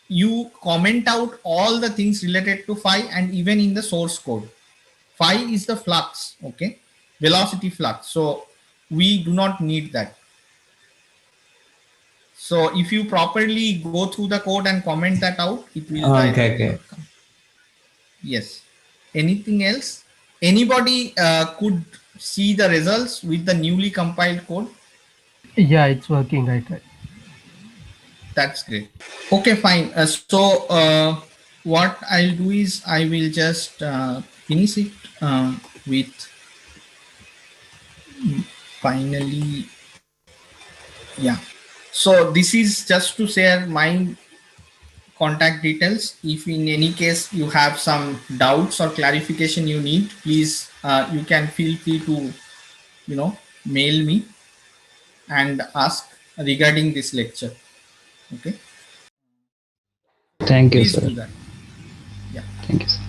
you comment out all the things related to phi, and even in the source code. Phi is the flux, okay, velocity flux. So we do not need that. So if you properly go through the code and comment that out, it will. Okay. Yes. Anything else? Anybody could see the results with the newly compiled code? Yeah, it's working. I tried. That's great. Okay, fine. So what I'll do is I will just finish it with finally. Yeah. So this is just to share my contact details. If in any case you have some doubts or clarification you need, please you can feel free to mail me and ask regarding this lecture. Okay. Thank you, Please sir. do that. Yeah. Thank you, sir.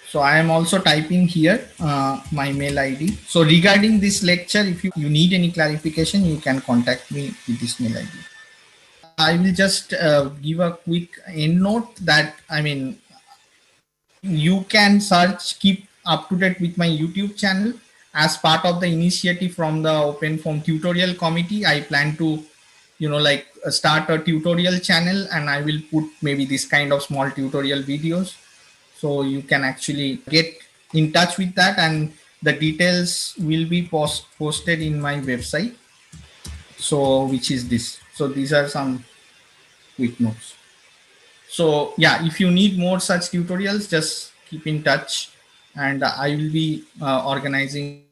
So I am also typing here my mail ID. So regarding this lecture, if you need any clarification, you can contact me with this mail ID. I will just give a quick end note that, I mean, you can search, keep up to date with my YouTube channel. As part of the initiative from the OpenFOAM tutorial committee, I plan to, start a tutorial channel, and I will put maybe this kind of small tutorial videos. So you can actually get in touch with that, and the details will be posted in my website. So which is this. So these are some quick notes. So yeah, if you need more such tutorials, just keep in touch, and I will be organizing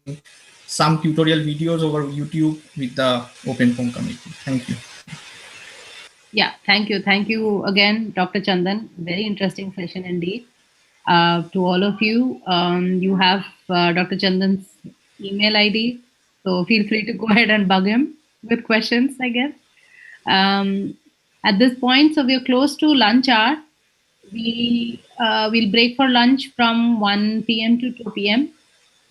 some tutorial videos over YouTube with the OpenFOAM committee. Thank you. Yeah, thank you. Thank you again, Dr. Chandan. Very interesting session indeed. To all of you, you have Dr. Chandan's email ID, so feel free to go ahead and bug him with questions, I guess. At this point, so we're close to lunch hour. We will break for lunch from 1 p.m. to 2 p.m.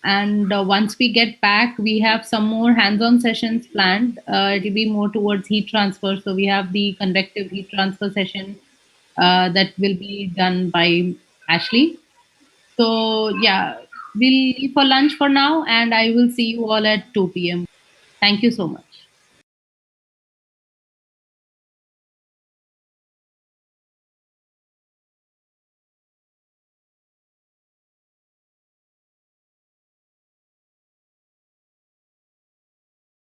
And once we get back, we have some more hands-on sessions planned. It will be more towards heat transfer. So we have the convective heat transfer session that will be done by Ashley. So yeah, we'll leave for lunch for now, and I will see you all at 2 p.m. Thank you so much.